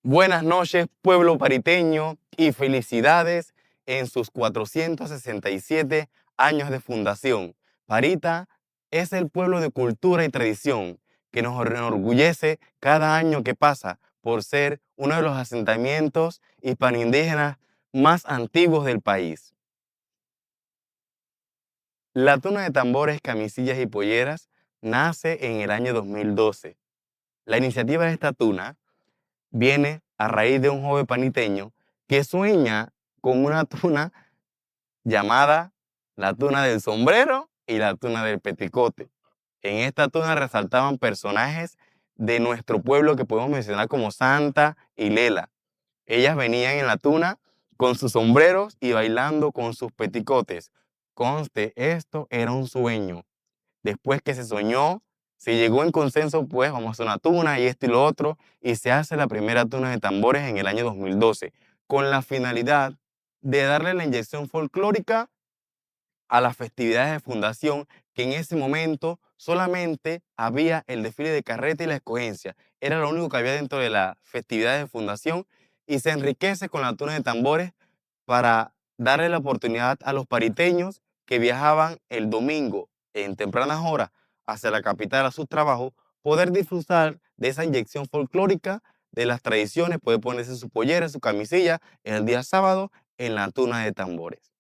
Buenas noches, pueblo pariteño, y felicidades en sus 467 años de fundación. Parita es el pueblo de cultura y tradición que nos enorgullece cada año que pasa por ser uno de los asentamientos hispanoindígenas más antiguos del país. La tuna de tambores, camisillas y polleras nace en el año 2012. La iniciativa de esta tuna viene a raíz de un joven paniteño que sueña con una tuna llamada la tuna del sombrero y la tuna del peticote. En esta tuna resaltaban personajes de nuestro pueblo que podemos mencionar como Santa y Lela. Ellas venían en la tuna con sus sombreros y bailando con sus peticotes. Conste, esto era un sueño. Después que se soñó, se llegó en consenso, pues vamos a hacer una tuna y esto y lo otro, y se hace la primera tuna de tambores en el año 2012, con la finalidad de darle la inyección folclórica a las festividades de fundación, que en ese momento solamente había el desfile de carreta y la escogencia. Era lo único que había dentro de las festividades de fundación y se enriquece con la tuna de tambores para darle la oportunidad a los pariteños que viajaban el domingo en tempranas horas hacia la capital a sus trabajos, poder disfrutar de esa inyección folclórica de las tradiciones, poder ponerse su pollera, su camisilla el día sábado en la tuna de tambores.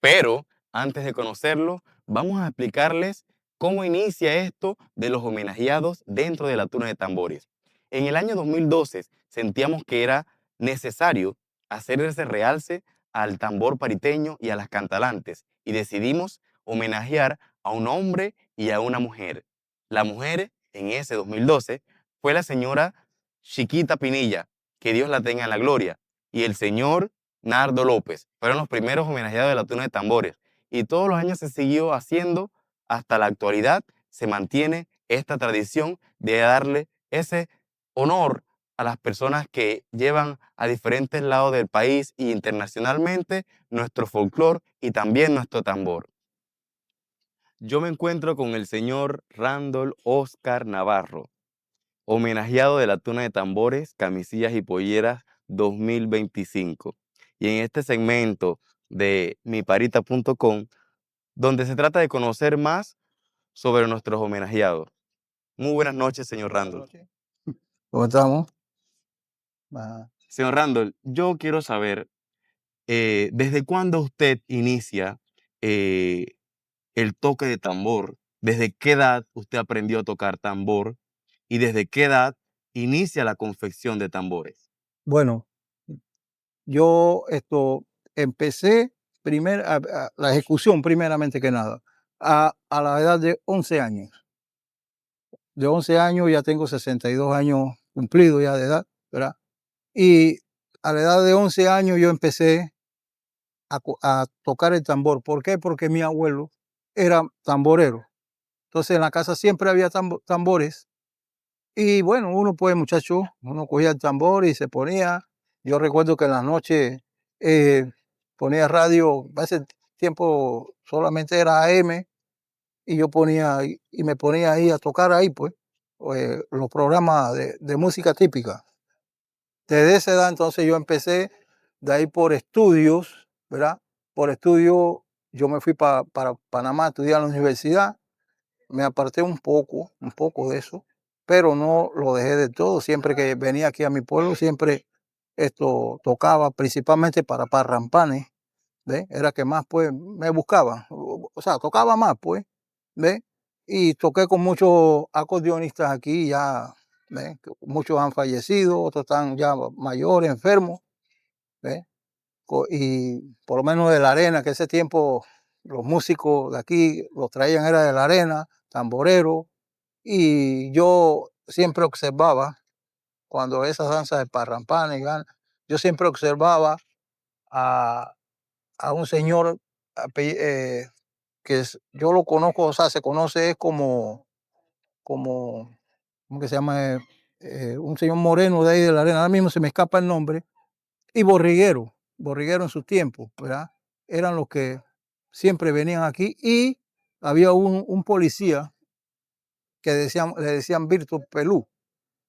Pero antes de conocerlo, vamos a explicarles cómo inicia esto de los homenajeados dentro de la tuna de tambores. En el año 2012 sentíamos que era necesario hacer ese realce al tambor pariteño y a las cantalantes y decidimos homenajear a un hombre y a una mujer. La mujer en ese 2012 fue la señora Chiquita Pinilla, que Dios la tenga en la gloria, y el señor Nardo López. Fueron los primeros homenajeados de la tuna de tambores. Y todos los años se siguió haciendo hasta la actualidad. Se mantiene esta tradición de darle ese honor a las personas que llevan a diferentes lados del país e internacionalmente nuestro folclore y también nuestro tambor. Yo me encuentro con el señor Randall Oscar Navarro, homenajeado de la tuna de tambores, camisillas y polleras 2025. Y en este segmento de miparita.com, donde se trata de conocer más sobre nuestros homenajeados. Muy buenas noches, señor Randall. ¿Cómo estamos? Ajá. Señor Randall, yo quiero saber, ¿desde cuándo usted inicia eh, el toque de tambor? ¿Desde qué edad usted aprendió a tocar tambor? ¿Y desde qué edad inicia la confección de tambores? Bueno, yo empecé la ejecución primeramente que nada a la edad de 11 años. De 11 años ya tengo 62 años cumplidos ya de edad, ¿verdad? Y a la edad de 11 años yo empecé a tocar el tambor. ¿Por qué? Porque mi abuelo era tamborero. Entonces en la casa siempre había tambores. Y bueno, uno pues muchacho, uno cogía el tambor y se ponía. Yo recuerdo que en la noche ponía radio, a ese tiempo solamente era AM, y yo ponía y me ponía ahí a tocar ahí pues los programas de música típica. Desde esa edad entonces yo empecé, de ahí por estudios, ¿verdad? Por estudio yo me fui para Panamá a estudiar en la universidad. Me aparté un poco de eso, pero no lo dejé de todo. Siempre que venía aquí a mi pueblo, siempre esto tocaba, principalmente para parrampanes, ¿ve? Era que más pues me buscaban, o sea, tocaba más pues, ¿ve? Y toqué con muchos acordeonistas aquí ya, ¿ve? Muchos han fallecido, otros están ya mayores, enfermos, ¿ve? Y por lo menos de la arena, que ese tiempo los músicos de aquí los traían, era de la arena, tamborero, y yo siempre observaba, cuando esas danzas de parrampanes, yo siempre observaba a, a un señor yo lo conozco, o sea, se conoce es como, ¿cómo que se llama? Un señor moreno de ahí de la arena, ahora mismo se me escapa el nombre, y Borriguero en sus tiempos, ¿verdad? Eran los que siempre venían aquí, y había un policía que le decían Virtu Pelú,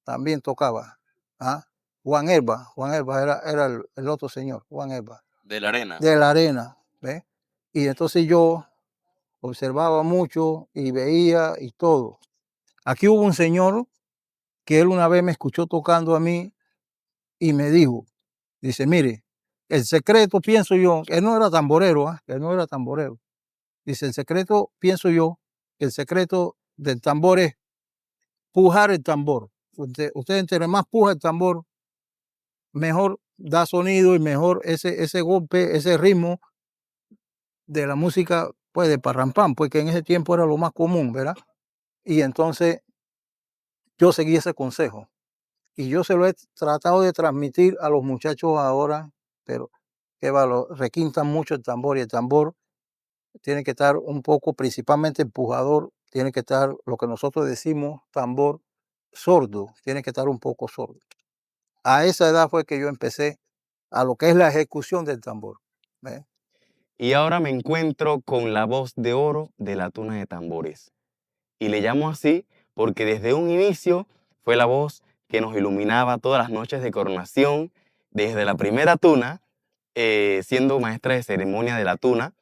también tocaba, ¿ah? Juan Elba era el otro señor, Juan Elba, De la arena. de la arena, ¿ves? Y entonces yo observaba mucho y veía y todo. Aquí hubo un señor que él una vez me escuchó tocando a mí y me dijo, dice, mire, el secreto, pienso yo, él no era tamborero, él no era tamborero. Dice, el secreto, pienso yo, el secreto del tambor es pujar el tambor. Usted entre más puja el tambor, mejor da sonido y mejor ese golpe, ese ritmo de la música, pues de parrampán, porque en ese tiempo era lo más común, ¿verdad? Y entonces yo seguí ese consejo y yo se lo he tratado de transmitir a los muchachos ahora, pero que va, lo requintan mucho el tambor y el tambor tiene que estar un poco, principalmente el pujador, tiene que estar lo que nosotros decimos tambor sordo, tiene que estar un poco sordo. A esa edad fue que yo empecé a lo que es la ejecución del tambor. ¿Ves? Y ahora me encuentro con la voz de oro de la tuna de tambores. Y le llamo así porque desde un inicio fue la voz que nos iluminaba todas las noches de coronación, desde la primera tuna, siendo maestra de ceremonia de la tuna,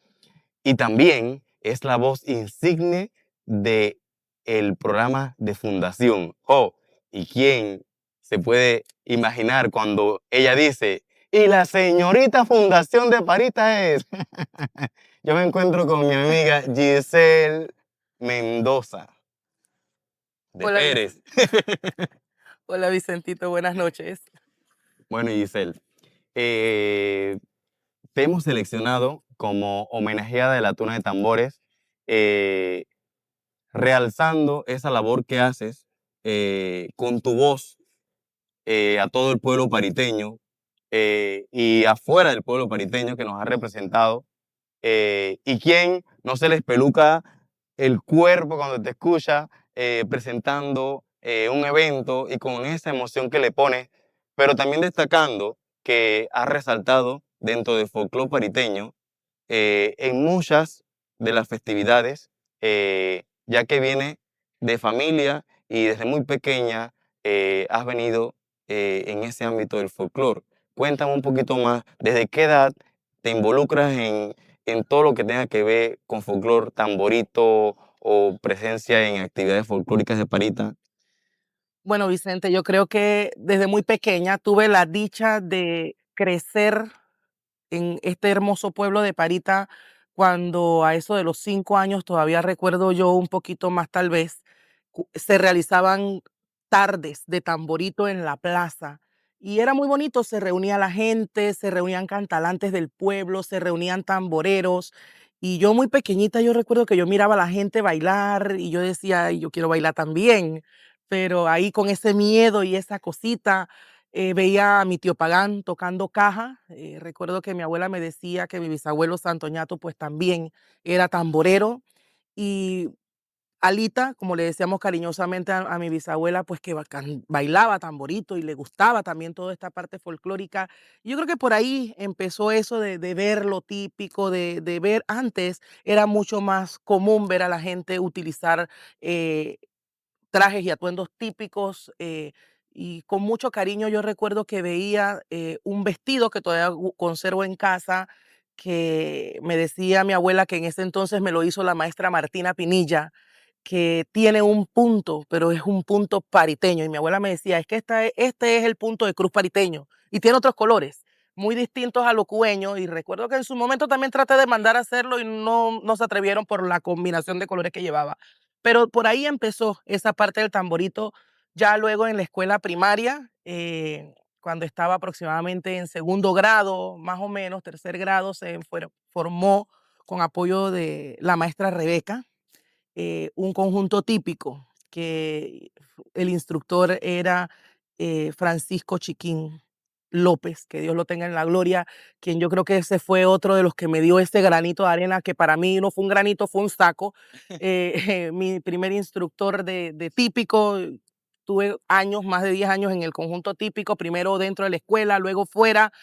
y también es la voz insigne de el programa de fundación. Oh, ¿y quién se puede imaginar cuando ella dice, y la señorita Fundación de Parita es? Yo me encuentro con mi amiga Giselle Mendoza de Hola, Pérez. hola Vicentito, buenas noches. Bueno, Giselle, eh, te hemos seleccionado como homenajeada de la Tuna de Tambores, eh, realzando esa labor que haces con tu voz a todo el pueblo pariteño y afuera del pueblo pariteño que nos ha representado. Y quién no se les peluca el cuerpo cuando te escucha presentando un evento y con esa emoción que le pones, pero también destacando que has resaltado dentro del folclore pariteño en muchas de las festividades, ya que viene de familia y desde muy pequeña has venido en ese ámbito del folclore. Cuéntame un poquito más, ¿desde qué edad te involucras en todo lo que tenga que ver con folclore, tamborito o presencia en actividades folclóricas de Parita? Bueno, Vicente, yo creo que desde muy pequeña tuve la dicha de crecer en este hermoso pueblo de Parita, cuando a eso de los 5 años, todavía recuerdo yo un poquito más tal vez, se realizaban tardes de tamborito en la plaza. Y era muy bonito, se reunía la gente, se reunían cantalantes del pueblo, se reunían tamboreros. Y yo muy pequeñita, yo recuerdo que yo miraba a la gente bailar y yo decía, "Ay, yo quiero bailar también". Pero ahí con ese miedo y esa cosita, veía a mi tío Pagán tocando caja. Recuerdo que mi abuela me decía que mi bisabuelo Santoñato pues también era tamborero. Y Alita, como le decíamos cariñosamente a mi bisabuela, pues que bailaba tamborito y le gustaba también toda esta parte folclórica. Yo creo que por ahí empezó eso de ver lo típico, de ver antes, era mucho más común ver a la gente utilizar eh, trajes y atuendos típicos, y con mucho cariño yo recuerdo que veía un vestido que todavía conservo en casa, que me decía mi abuela que en ese entonces me lo hizo la maestra Martina Pinilla, que tiene un punto, pero es un punto pariteño. Y mi abuela me decía, es que este es el punto de cruz pariteño y tiene otros colores muy distintos a los cueños. Y recuerdo que en su momento también traté de mandar a hacerlo y no se atrevieron por la combinación de colores que llevaba. Pero por ahí empezó esa parte del tamborito. Ya luego en la escuela primaria, cuando estaba aproximadamente en segundo grado, más o menos, tercer grado, formó con apoyo de la maestra Rebeca un conjunto típico que el instructor era Francisco Chiquín López, que Dios lo tenga en la gloria, quien yo creo que ese fue otro de los que me dio ese granito de arena, que para mí no fue un granito, fue un saco. Mi primer instructor de típico, tuve años, más de 10 años en el conjunto típico, primero dentro de la escuela, luego fuera,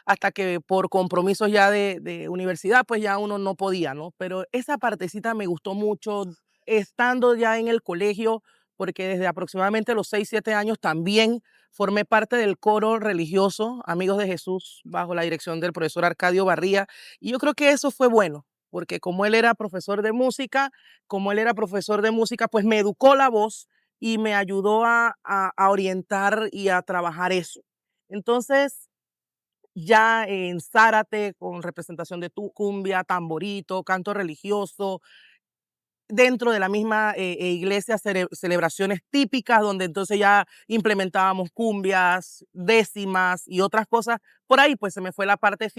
hasta que por compromisos ya de universidad, pues ya uno no podía, ¿no? Pero esa partecita me gustó mucho, estando ya en el colegio, porque desde aproximadamente los 6, 7 años también formé parte del coro religioso Amigos de Jesús bajo la dirección del profesor Arcadio Barría, y yo creo que eso fue bueno, porque como él era profesor de música, pues me educó la voz y me ayudó a orientar y a trabajar eso. Entonces, ya en Zárate, con representación de tu cumbia, tamborito, canto religioso, dentro de la misma iglesia, celebraciones típicas, donde entonces ya implementábamos cumbias, décimas y otras cosas. Por ahí pues se me fue la parte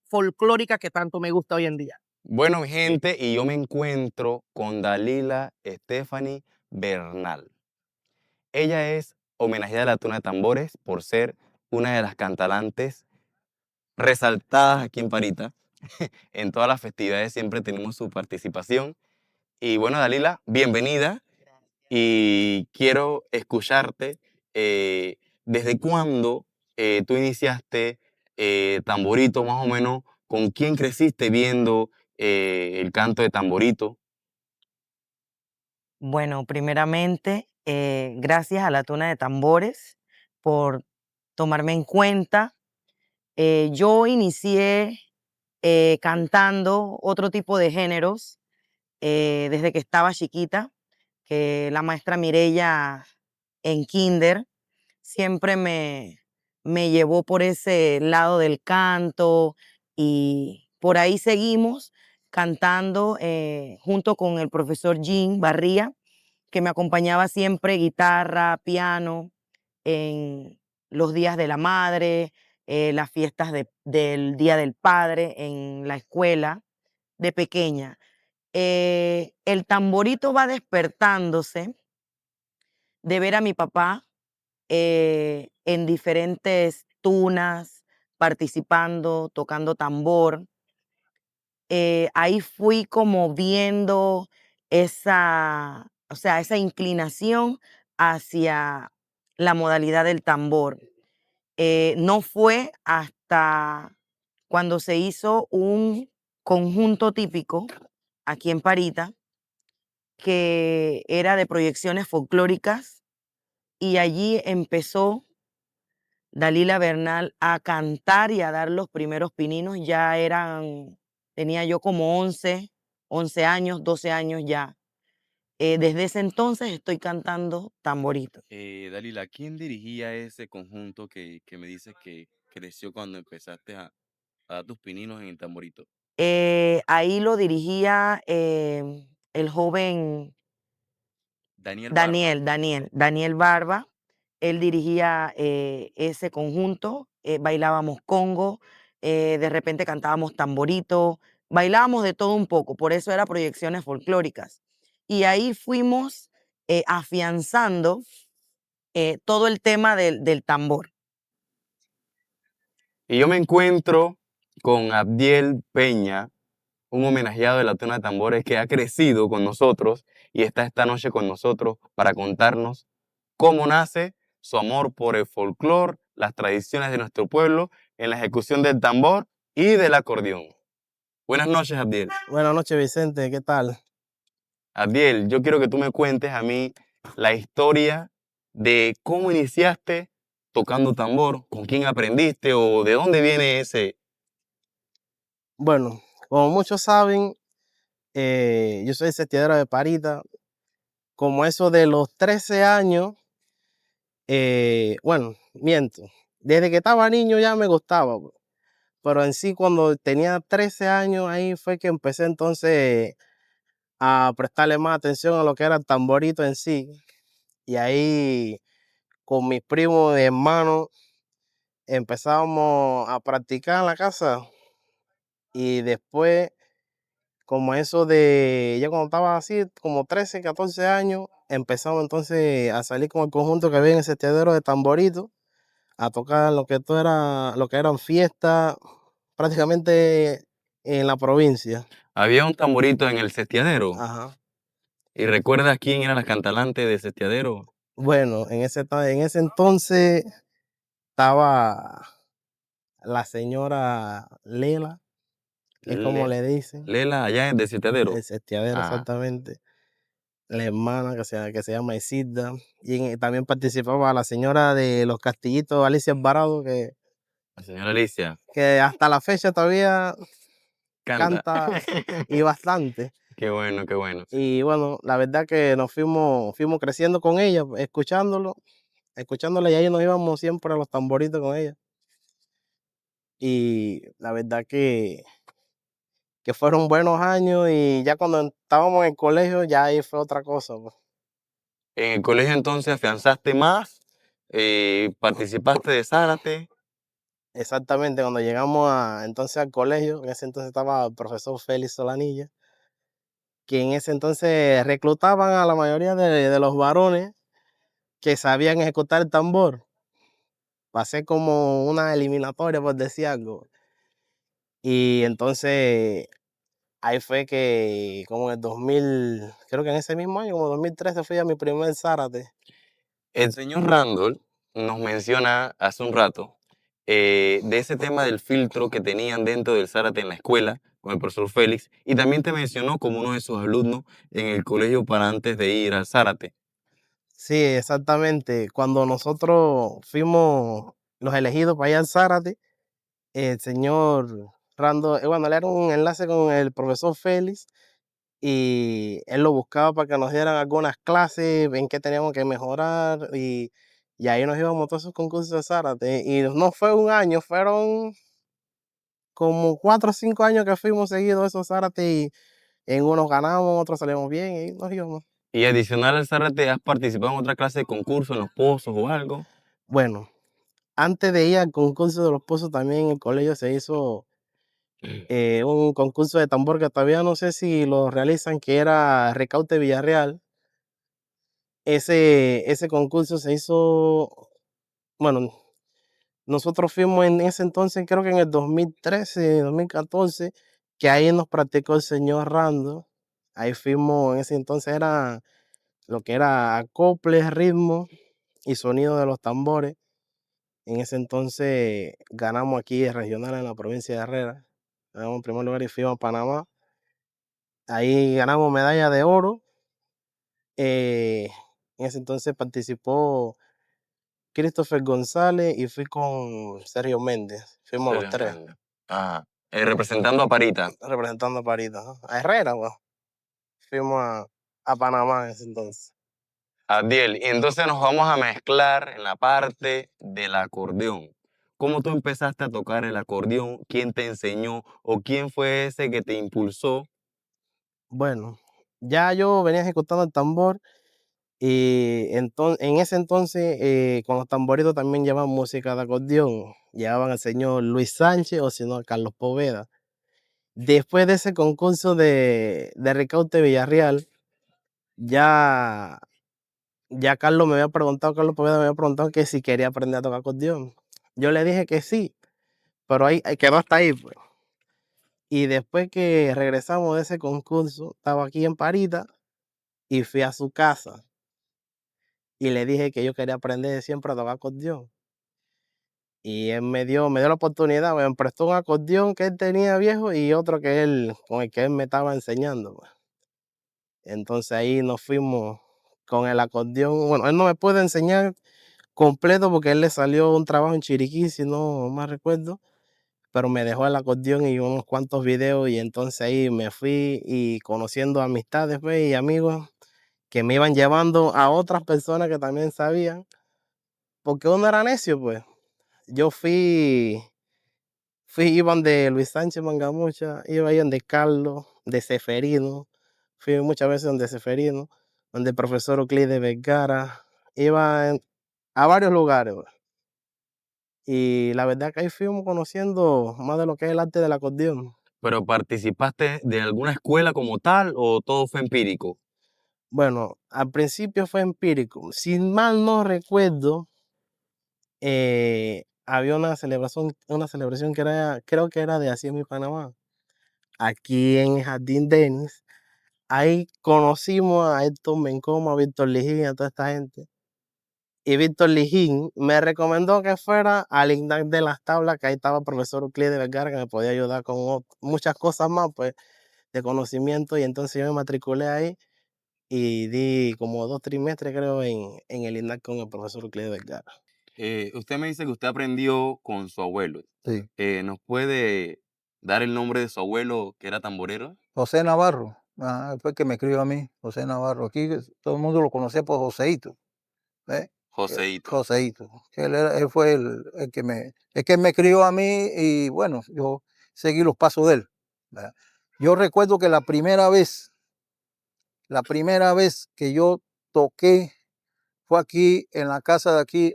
folclórica que tanto me gusta hoy en día. Bueno, mi gente, y yo me encuentro con Dalila Stephanie Bernal. Ella es homenajeada a la Tuna de Tambores por ser una de las cantantes resaltadas aquí en Parita. En todas las festividades siempre tenemos su participación. Y bueno, Dalila, bienvenida. Y quiero escucharte. ¿Desde cuándo tú iniciaste Tamborito, más o menos? ¿Con quién creciste viendo el canto de Tamborito? Bueno, primeramente, gracias a la Tuna de Tambores por tomarme en cuenta. Yo inicié cantando otro tipo de géneros desde que estaba chiquita, que la maestra Mireya en kinder siempre me llevó por ese lado del canto y por ahí seguimos cantando junto con el profesor Jean Barría, que me acompañaba siempre guitarra, piano, en los días de la madre, las fiestas del Día del Padre en la escuela de pequeña. El tamborito va despertándose de ver a mi papá en diferentes tunas, participando, tocando tambor. Ahí fui como viendo esa, o sea, esa inclinación hacia la modalidad del tambor. No fue hasta cuando se hizo un conjunto típico aquí en Parita, que era de proyecciones folclóricas, y allí empezó Dalila Bernal a cantar y a dar los primeros pininos. Tenía yo como 11 años, 12 años ya. Desde ese entonces estoy cantando tamborito. Dalila, ¿quién dirigía ese conjunto que me dices que creció cuando empezaste a dar tus pininos en el Tamborito? Ahí lo dirigía el joven Daniel Barba. Daniel Barba. Él dirigía ese conjunto, bailábamos congo, de repente cantábamos tamborito, bailábamos de todo un poco, por eso era proyecciones folclóricas. Y ahí fuimos afianzando todo el tema del tambor. Y yo me encuentro con Abdiel Peña, un homenajeado de la Tuna de Tambores que ha crecido con nosotros y está esta noche con nosotros para contarnos cómo nace su amor por el folclore, las tradiciones de nuestro pueblo, en la ejecución del tambor y del acordeón. Buenas noches, Abdiel. Buenas noches, Vicente, ¿qué tal? Abdiel, yo quiero que tú me cuentes a mí la historia de cómo iniciaste tocando tambor, con quién aprendiste o de dónde viene ese. Bueno, como muchos saben, yo soy setiadero de Parita. Como eso de los 13 años, bueno, miento, desde que estaba niño ya me gustaba, pero en sí cuando tenía 13 años ahí fue que empecé entonces a prestarle más atención a lo que era el tamborito en sí. Y ahí con mis primos y hermanos empezábamos a practicar en la casa y después, como eso de, ya cuando estaba así, como 13, 14 años, empezamos entonces a salir con el conjunto que había en ese teatro de tamborito, a tocar lo que eran fiestas prácticamente en la provincia. Había un tamborito en el sestiadero. Ajá. ¿Y recuerdas quién era la cantante de sestiadero? Bueno, en ese entonces estaba la señora Lela, que es como le dicen, Lela, allá en el sestiadero. el sestiadero Ah, exactamente. la hermana que se llama Isilda, y también participaba la señora de los Castillitos, Alicia Alvarado, La señora Alicia que hasta la fecha todavía canta. canta y bastante. Qué bueno, qué bueno. Y bueno, la verdad que nos fuimos creciendo con ella, escuchándola, y ahí nos íbamos siempre a los tamboritos con ella. Y la verdad que fueron buenos años, y ya cuando estábamos en el colegio, ya ahí fue otra cosa, pues. En el colegio entonces afianzaste más, participaste de Zárate. Exactamente, cuando llegamos entonces al colegio, en ese entonces estaba el profesor Félix Solanilla, que en ese entonces reclutaban a la mayoría de los varones que sabían ejecutar el tambor. Pasé como una eliminatoria, por decir algo. Y entonces ahí fue que, como en el 2000, creo que en ese mismo año, como 2013, fui a mi primer Zárate. El señor Randall nos menciona hace un rato de ese tema del filtro que tenían dentro del Zárate en la escuela con el profesor Félix, y también te mencionó como uno de sus alumnos en el colegio para antes de ir al Zárate. Sí, exactamente. Cuando nosotros fuimos los elegidos para ir al Zárate, el señor Rando, bueno, él era un enlace con el profesor Félix, y él lo buscaba para que nos dieran algunas clases, en qué teníamos que mejorar, y ahí nos íbamos a todos esos concursos de Zárate. Y no fue un año, fueron como 4 o 5 años que fuimos seguidos a esos Zárate, y en unos ganamos, en otros salimos bien, y nos íbamos. Y adicional al Zárate, ¿has participado en otra clase de concurso, en los pozos o algo? Bueno, antes de ir al concurso de los pozos, también en el colegio se hizo un concurso de tambor que todavía no sé si lo realizan, que era Recaute Villarreal. Ese concurso se hizo, bueno, nosotros fuimos en ese entonces, creo que en el 2013, 2014, que ahí nos practicó el señor Rando. Ahí fuimos, en ese entonces era lo que era acople, ritmo y sonido de los tambores. En ese entonces ganamos aquí el regional en la provincia de Herrera. Ganamos en primer lugar y fuimos a Panamá. Ahí ganamos medalla de oro. En ese entonces participó Christopher González y fui con Sergio Méndez. Fuimos los Sergio tres, Méndez. Ah, representando a Parita. representando a Parita, ¿no? A Herrera, pues. Fuimos a Panamá en ese entonces. Adiel, y entonces nos vamos a mezclar en la parte del acordeón. ¿Cómo tú empezaste a tocar el acordeón? ¿Quién te enseñó? ¿O quién fue ese que te impulsó? Bueno, ya yo venía ejecutando el tambor, y en ese entonces con los tamboritos también llevaban música de acordeón. Llevaban al señor Luis Sánchez, o si no, a Carlos Poveda. Después de ese concurso de Recaute Villarreal, ya Carlos Poveda me había preguntado que si quería aprender a tocar acordeón. Yo le dije que sí, pero ahí quedó hasta ahí, pues. Y después que regresamos de ese concurso, estaba aquí en Parita y fui a su casa y le dije que yo quería aprender siempre a tocar acordeón. Y él me dio la oportunidad, me prestó un acordeón que él tenía viejo y otro con el que él me estaba enseñando, pues. Entonces ahí nos fuimos con el acordeón. Bueno, él no me puede enseñar completo porque a él le salió un trabajo en Chiriquí, si no mal recuerdo, pero me dejó el acordeón y unos cuantos videos, y entonces ahí me fui y conociendo amistades, pues, y amigos que me iban llevando a otras personas que también sabían, porque uno era necio, pues. Yo iban de Luis Sánchez Mangamucha, iba ahí donde Carlos, de Seferino, fui muchas veces donde Seferino, donde el profesor Euclides Vergara, iba a varios lugares, pues. Y la verdad que ahí fuimos conociendo más de lo que es el arte del acordeón. ¿Pero participaste de alguna escuela como tal o todo fue empírico? Bueno, al principio fue empírico. Si mal no recuerdo, había una celebración que era, creo que era de Así es mi Panamá, aquí en el Jardín Denis. Ahí conocimos a Héctor Mencoma, a Víctor Lijín, a toda esta gente. Y Víctor Lijín me recomendó que fuera al INDAC de las tablas, que ahí estaba el profesor Euclides Vergara, que me podía ayudar con muchas cosas más, pues, de conocimiento. Y entonces yo me matriculé ahí y di como 2 trimestres, creo, en el INAC con el profesor Euclides Vergara. Usted me dice que usted aprendió con su abuelo. Sí. ¿Nos puede dar el nombre de su abuelo que era tamborero? José Navarro, fue el que me crió a mí, José Navarro. Aquí todo el mundo lo conocía por Joseito. ¿Eh? Joseito. Joseito. Él fue el que me crió a mí y bueno, yo seguí los pasos de él. ¿Verdad? Yo recuerdo que la primera vez que yo toqué fue aquí en la casa de aquí,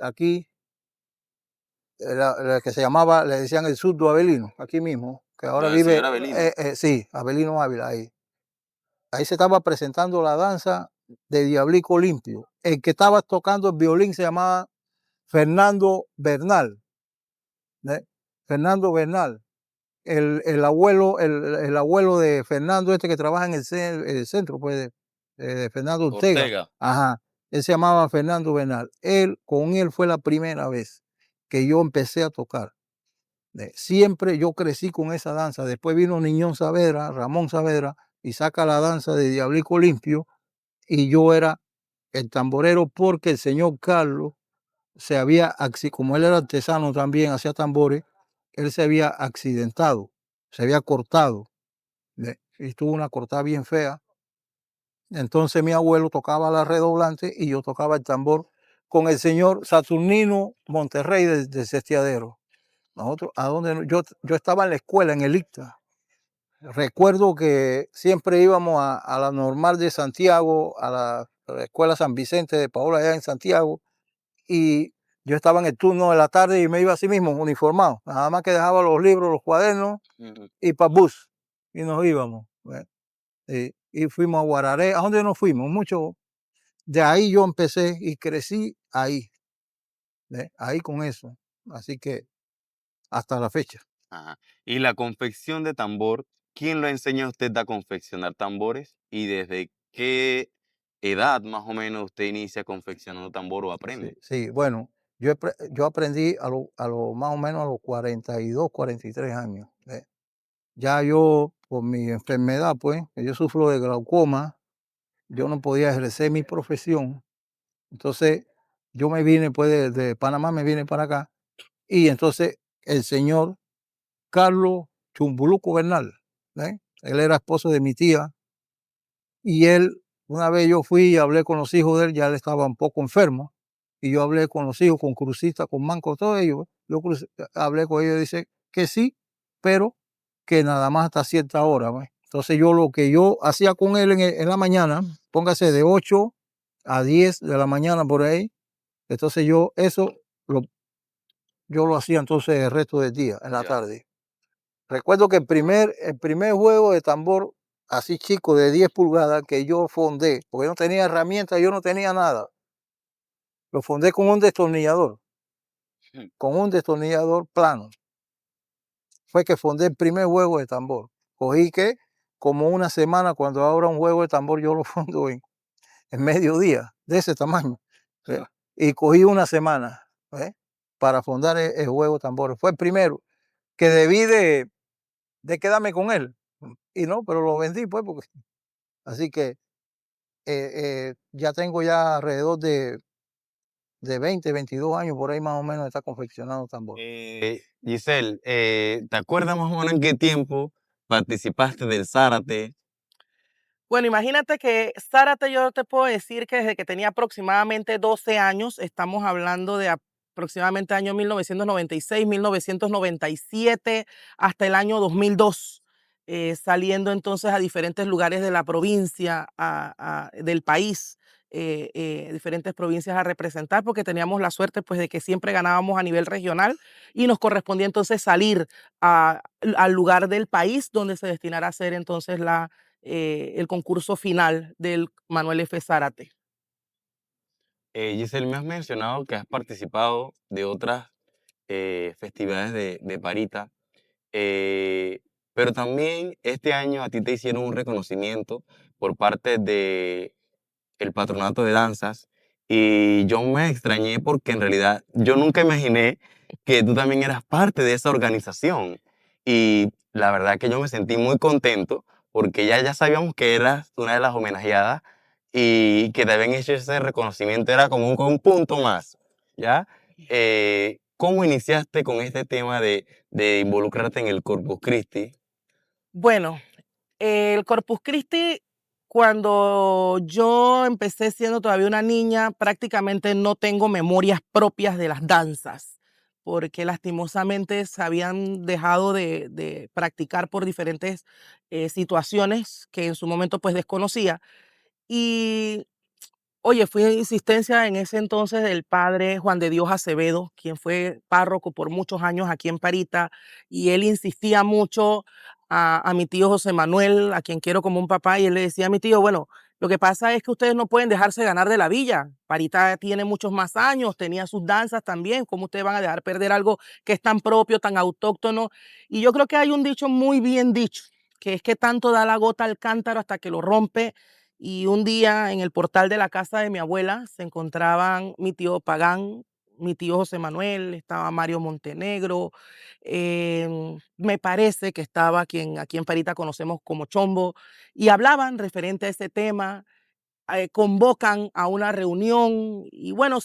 la que se llamaba, le decían el Surdo Avelino, aquí mismo, que ahora ¿Lo del vive, señor Avelino? sí, Avelino Ávila, ahí. Ahí se estaba presentando la danza de Diablico Limpio. El que estaba tocando el violín se llamaba Fernando Bernal. Fernando Bernal. El abuelo de Fernando, este que trabaja en el centro, pues, de Fernando Ortega. Ortega. Ajá. Él se llamaba Fernando Bernal. Con él fue la primera vez que yo empecé a tocar. Siempre yo crecí con esa danza. Después vino Niñón Saavedra, Ramón Saavedra, y saca la danza de Diablico Limpio, y yo era el tamborero porque el señor Carlos como él era artesano también, hacía tambores, él se había accidentado, se había cortado, y tuvo una cortada bien fea. Entonces mi abuelo tocaba la redoblante y yo tocaba el tambor con el señor Saturnino Monterrey de Sestiadero. Nosotros, yo estaba en la escuela, en el ICTA. Recuerdo que siempre íbamos a la normal de Santiago, a la escuela San Vicente de Paola allá en Santiago, y yo estaba en el turno de la tarde y me iba así mismo, uniformado. Nada más que dejaba los libros, los cuadernos y para bus. Y nos íbamos. Y fuimos a Guararé. ¿A dónde nos fuimos? Mucho. De ahí yo empecé y crecí ahí. Ahí con eso. Así que hasta la fecha. Ajá. Y la confección de tambor, ¿quién lo enseña a usted a confeccionar tambores? ¿Y desde qué edad más o menos usted inicia confeccionando tambor o aprende? Sí, bueno, yo aprendí a lo más o menos a los 42, 43 años. Ya yo, por mi enfermedad, pues, que yo sufro de glaucoma, yo no podía ejercer mi profesión. Entonces, yo me vine, pues, de Panamá, me vine para acá. Y entonces, el señor Carlos Chumbuluco Bernal, él era esposo de mi tía, y él, una vez yo fui y hablé con los hijos de él, ya él estaba un poco enfermo, y yo hablé con los hijos, con Crucita, con Manco, todos ellos. Hablé con ellos, dice que sí, pero que nada más hasta cierta hora. ¿Ves? Entonces lo que yo hacía con él en la mañana, póngase de 8 a 10 de la mañana por ahí, entonces yo lo hacía entonces el resto del día, en la tarde. Recuerdo que el primer juego de tambor así chico de 10 pulgadas que yo fondé, porque yo no tenía herramientas, yo no tenía nada. Lo fondé con un destornillador plano. Fue que fondé el primer juego de tambor. Cogí que como una semana, cuando ahora un juego de tambor yo lo fondo en mediodía, de ese tamaño. Y cogí una semana para fondar el juego de tambor. Fue el primero que debí de quedarme con él. Y no, pero lo vendí pues, así que ya tengo ya alrededor de 20, 22 años por ahí más o menos está confeccionando tambor. Giselle, ¿te acuerdas más o menos en qué tiempo participaste del Zárate? Bueno, imagínate que Zárate, yo te puedo decir que desde que tenía aproximadamente 12 años, estamos hablando de aproximadamente año 1996, 1997, hasta el año 2002, saliendo entonces a diferentes lugares de la provincia, del país, diferentes provincias a representar, porque teníamos la suerte pues de que siempre ganábamos a nivel regional y nos correspondía entonces salir al lugar del país donde se destinara a hacer entonces el concurso final del Manuel F. Zárate. Giselle, me has mencionado que has participado de otras festividades de Parita, pero también este año a ti te hicieron un reconocimiento por parte de el Patronato de Danzas y yo me extrañé porque en realidad yo nunca imaginé que tú también eras parte de esa organización y la verdad que yo me sentí muy contento porque ya sabíamos que eras una de las homenajeadas y que te habían hecho ese reconocimiento, era como un punto más, ¿ya? ¿Cómo iniciaste con este tema de involucrarte en el Corpus Christi? Bueno, el Corpus Christi, cuando yo empecé siendo todavía una niña, prácticamente no tengo memorias propias de las danzas, porque lastimosamente se habían dejado de practicar por diferentes situaciones que en su momento pues desconocía. Y oye, fue insistencia en ese entonces del padre Juan de Dios Acevedo, quien fue párroco por muchos años aquí en Parita, y él insistía mucho a mi tío José Manuel, a quien quiero como un papá, y él le decía a mi tío, bueno, lo que pasa es que ustedes no pueden dejarse ganar de la villa. Parita tiene muchos más años, tenía sus danzas también, ¿cómo ustedes van a dejar perder algo que es tan propio, tan autóctono? Y yo creo que hay un dicho muy bien dicho, que es que tanto da la gota al cántaro hasta que lo rompe. Y un día en el portal de la casa de mi abuela se encontraban mi tío Pagán, mi tío José Manuel, estaba Mario Montenegro, me parece que estaba quien aquí en Parita conocemos como Chombo, y hablaban referente a ese tema, convocan a una reunión y bueno,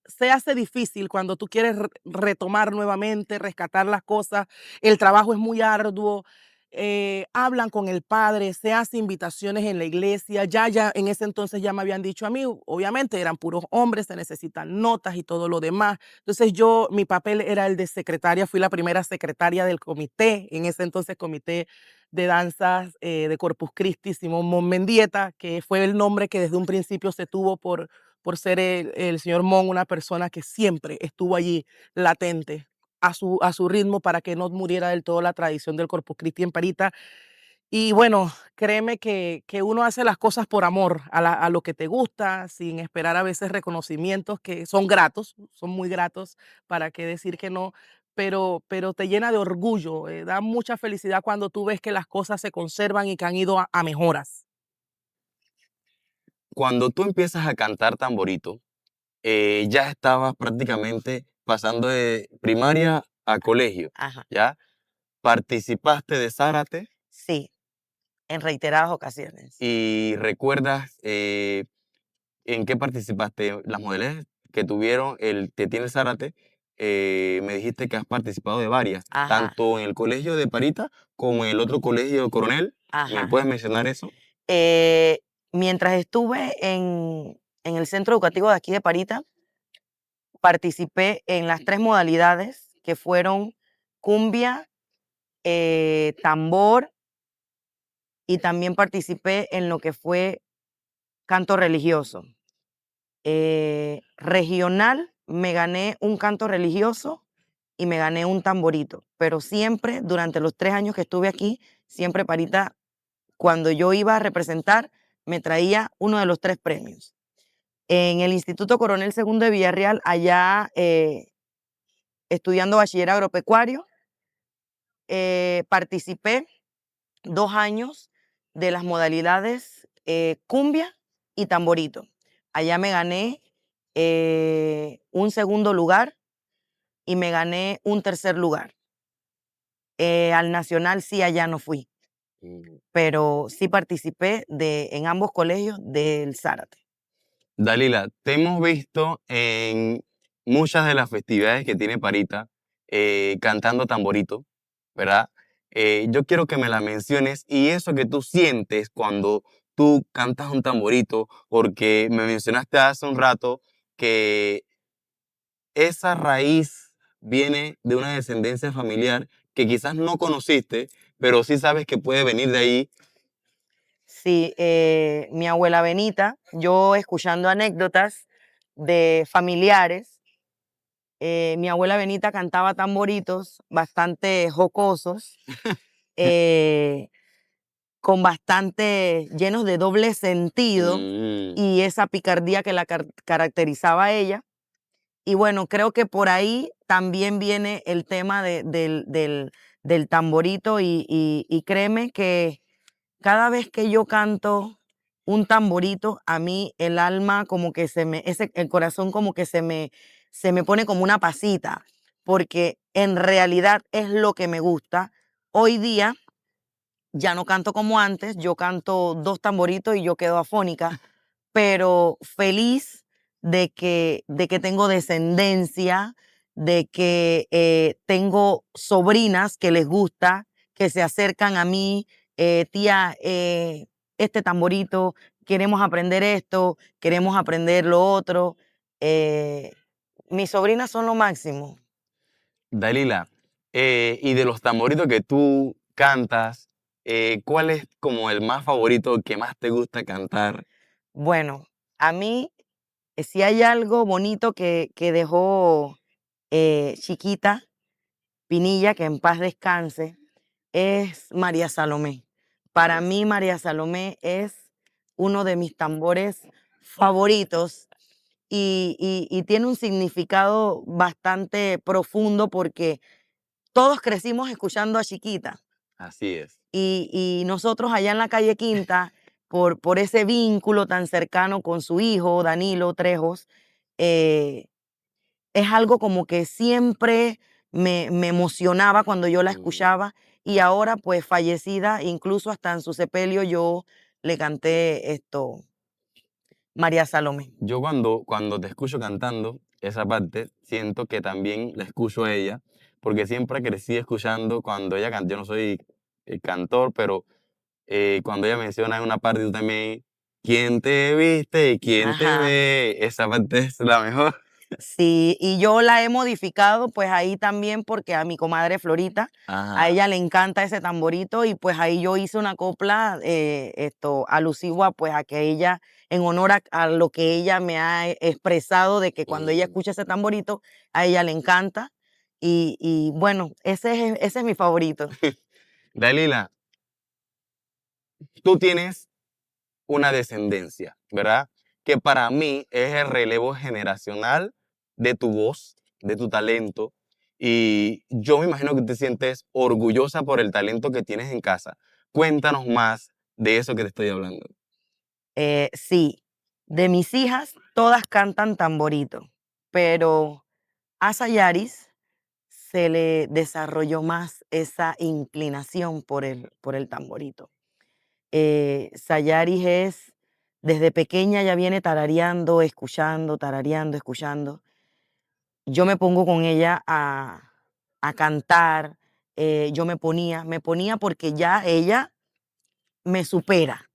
se hace difícil cuando tú quieres retomar nuevamente, rescatar las cosas, el trabajo es muy arduo, hablan con el padre, se hacen invitaciones en la iglesia, ya en ese entonces ya me habían dicho a mí, obviamente eran puros hombres, se necesitan notas y todo lo demás. Entonces mi papel era el de secretaria, fui la primera secretaria del comité, en ese entonces comité de danzas de Corpus Christi, Simón Mon Mendieta, que fue el nombre que desde un principio se tuvo por ser el señor Mon, una persona que siempre estuvo allí latente a su ritmo para que no muriera del todo la tradición del Corpus Christi en Parita. Y bueno, créeme que uno hace las cosas por amor a lo que te gusta, sin esperar a veces reconocimientos que son gratos, son muy gratos, para qué decir que no, pero te llena de orgullo, da mucha felicidad cuando tú ves que las cosas se conservan y que han ido a mejoras. Cuando tú empiezas a cantar tamborito, ya estabas prácticamente pasando de primaria a colegio, Ajá, ¿ya? Participaste de Zárate sí, en reiteradas ocasiones. y recuerdas en qué participaste. Las modalidades que tuvieron el que tiene Zárate, me dijiste que has participado de varias, Ajá, tanto en el colegio de Parita como en el otro colegio Coronel. ¿Me ajá. puedes mencionar eso? Eh, Mientras estuve en el centro educativo de aquí de Parita, participé en las 3 modalidades que fueron cumbia, tambor y también participé en lo que fue canto religioso. Regional me gané un canto religioso y me gané un tamborito, pero siempre durante los 3 años que estuve aquí, siempre Parita, cuando yo iba a representar, me traía uno de los 3 premios. En el Instituto Coronel Segundo de Villarreal, allá estudiando bachiller agropecuario, participé 2 años de las modalidades cumbia y tamborito. Allá me gané un segundo lugar y me gané un tercer lugar. Al nacional sí, allá no fui, pero sí participé en ambos colegios del Zárate. Dalila, te hemos visto en muchas de las festividades que tiene Parita cantando tamborito, ¿verdad? Yo quiero que me la menciones y eso que tú sientes cuando tú cantas un tamborito, porque me mencionaste hace un rato que esa raíz viene de una descendencia familiar que quizás no conociste, pero sí sabes que puede venir de ahí. Sí, mi abuela Benita, yo escuchando anécdotas de familiares, mi abuela Benita cantaba tamboritos bastante jocosos, eh, con bastante llenos de doble sentido Mm. y esa picardía que la caracterizaba a ella. Y bueno, creo que por ahí también viene el tema del tamborito y créeme que cada vez que yo canto un tamborito, a mí el alma como que el corazón como que se me pone como una pasita, porque en realidad es lo que me gusta. Hoy día ya no canto como antes, yo canto 2 tamboritos y yo quedo afónica, pero feliz de que tengo descendencia, de que tengo sobrinas que les gusta, que se acercan a mí, tía, este tamborito, queremos aprender esto, queremos aprender lo otro. Mis sobrinas son lo máximo. Dalila, y de los tamboritos que tú cantas, ¿cuál es como el más favorito que más te gusta cantar? Bueno, a mí, si hay algo bonito que dejó Chiquita Pinilla, que en paz descanse, es María Salomé. Para mí, María Salomé es uno de mis tambores favoritos y tiene un significado bastante profundo porque todos crecimos escuchando a Chiquita Así es. y nosotros allá en la calle Quinta, por ese vínculo tan cercano con su hijo, Danilo Trejos, es algo como que siempre me emocionaba cuando yo la escuchaba y ahora pues fallecida, incluso hasta en su sepelio yo le canté esto, María Salomé. Yo cuando te escucho cantando esa parte, siento que también la escucho a ella, porque siempre crecí escuchando cuando ella canta. Yo no soy cantor, pero cuando ella menciona en una parte, tú también, ¿quién te viste y quién te Ajá. ve? Esa parte es la mejor. Sí, y yo la he modificado pues ahí también porque a mi comadre Florita, a Ajá. ella le encanta ese tamborito y pues ahí yo hice una copla alusivo a pues a que ella, en honor a lo que ella me ha expresado de que cuando ella escucha ese tamborito, a ella le encanta y bueno, ese es mi favorito. Dalila, tú tienes una descendencia, ¿verdad? Que para mí es el relevo generacional de tu voz, de tu talento. Y yo me imagino que te sientes orgullosa por el talento que tienes en casa. Cuéntanos más de eso que te estoy hablando. Sí, de mis hijas todas cantan tamborito, pero a Sayaris se le desarrolló más esa inclinación por el tamborito. Sayaris es, desde pequeña ya viene tarareando, escuchando, tarareando, escuchando. Yo me pongo con ella a cantar, yo me ponía porque ya ella me supera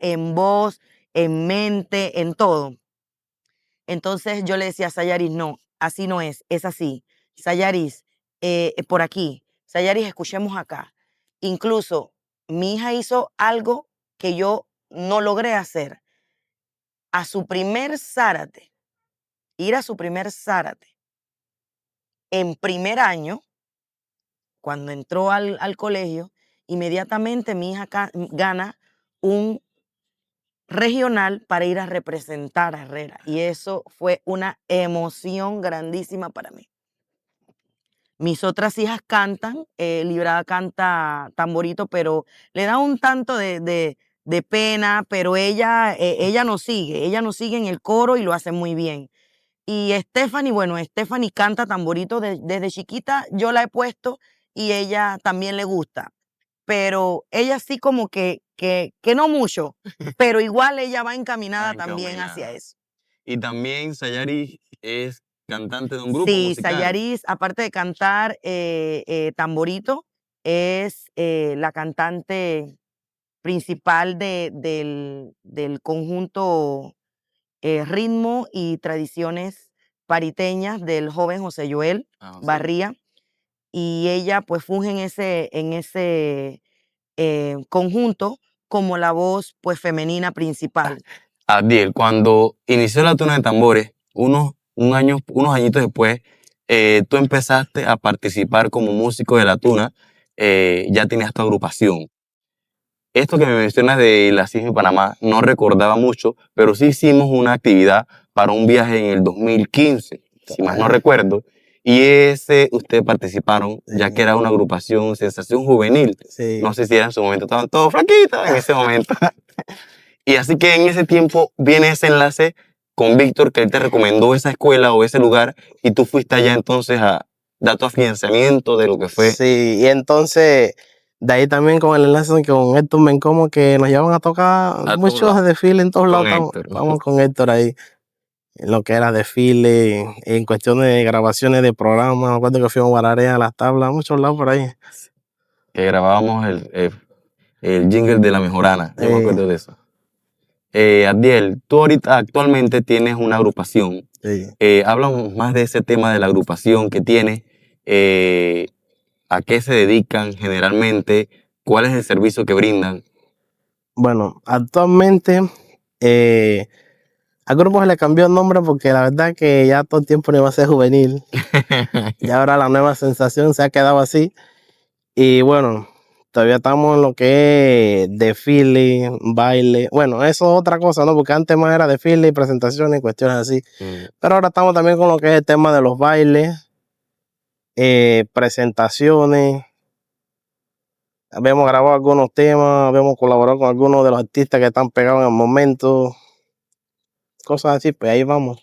en voz, en mente, en todo. Entonces yo le decía a Sayaris, no, así no es así. Sayaris, por aquí. Sayaris, escuchemos acá. Incluso mi hija hizo algo que yo no logré hacer. A su primer zárate, ir a su primer zárate, en primer año, cuando entró al colegio, inmediatamente mi hija gana un regional para ir a representar a Herrera. Y eso fue una emoción grandísima para mí. Mis otras hijas cantan, Librada canta tamborito, pero le da un tanto de pena, pero ella nos sigue en el coro y lo hace muy bien. Y Stephanie, bueno, Stephanie canta tamborito desde chiquita, yo la he puesto y ella también le gusta, pero ella sí como que no mucho, pero igual ella va encaminada también hacia eso. Y también Sayari es cantante de un grupo Sí, musical. Sayaris, aparte de cantar tamborito, es la cantante principal del conjunto Ritmo y Tradiciones Pariteñas del joven José Joel Ah, sí. Barría. Y ella pues funge en ese conjunto como la voz pues femenina principal. Abdiel, cuando inició la tuna de tambores, unos añitos después, tú empezaste a participar como músico de la tuna, ya tenías tu agrupación. Esto que me mencionas de la CISM Panamá no recordaba mucho, pero sí hicimos una actividad para un viaje en el 2015, si más no recuerdo, y ese ustedes participaron, ya que era una agrupación Sensación Juvenil. Sí. No sé si era en su momento, estaban todos flaquitos en ese momento. Y así que en ese tiempo viene ese enlace con Víctor, que él te recomendó esa escuela o ese lugar, y tú fuiste allá entonces a dar tu afianzamiento de lo que fue. Sí, y entonces De ahí también con el enlace con Héctor Mencomo, que nos llevan a tocar todos muchos lados. desfiles en todos Con lados. Héctor. Vamos con Héctor ahí. En lo que era desfile, en cuestiones de grabaciones de programas. Me acuerdo que fuimos a Guararea, Las Tablas, a muchos lados por ahí. Que grabábamos el jingle de La Mejorana. Yo me acuerdo de eso. Abdiel, tú ahorita actualmente tienes una agrupación. Sí. Háblanos más de ese tema de la agrupación que tienes. ¿A qué se dedican generalmente? ¿Cuál es el servicio que brindan? Bueno, actualmente al grupo se le cambió el nombre porque la verdad que ya todo el tiempo no iba a ser juvenil. Y ahora la nueva sensación se ha quedado así. Y bueno, todavía estamos en lo que es desfile, baile. Bueno, eso es otra cosa, ¿no? Porque antes más era desfile y presentaciones y cuestiones así. Pero ahora estamos también con lo que es el tema de los bailes, presentaciones. Habíamos grabado algunos temas, habíamos colaborado con algunos de los artistas que están pegados en el momento. Cosas así, pues ahí vamos.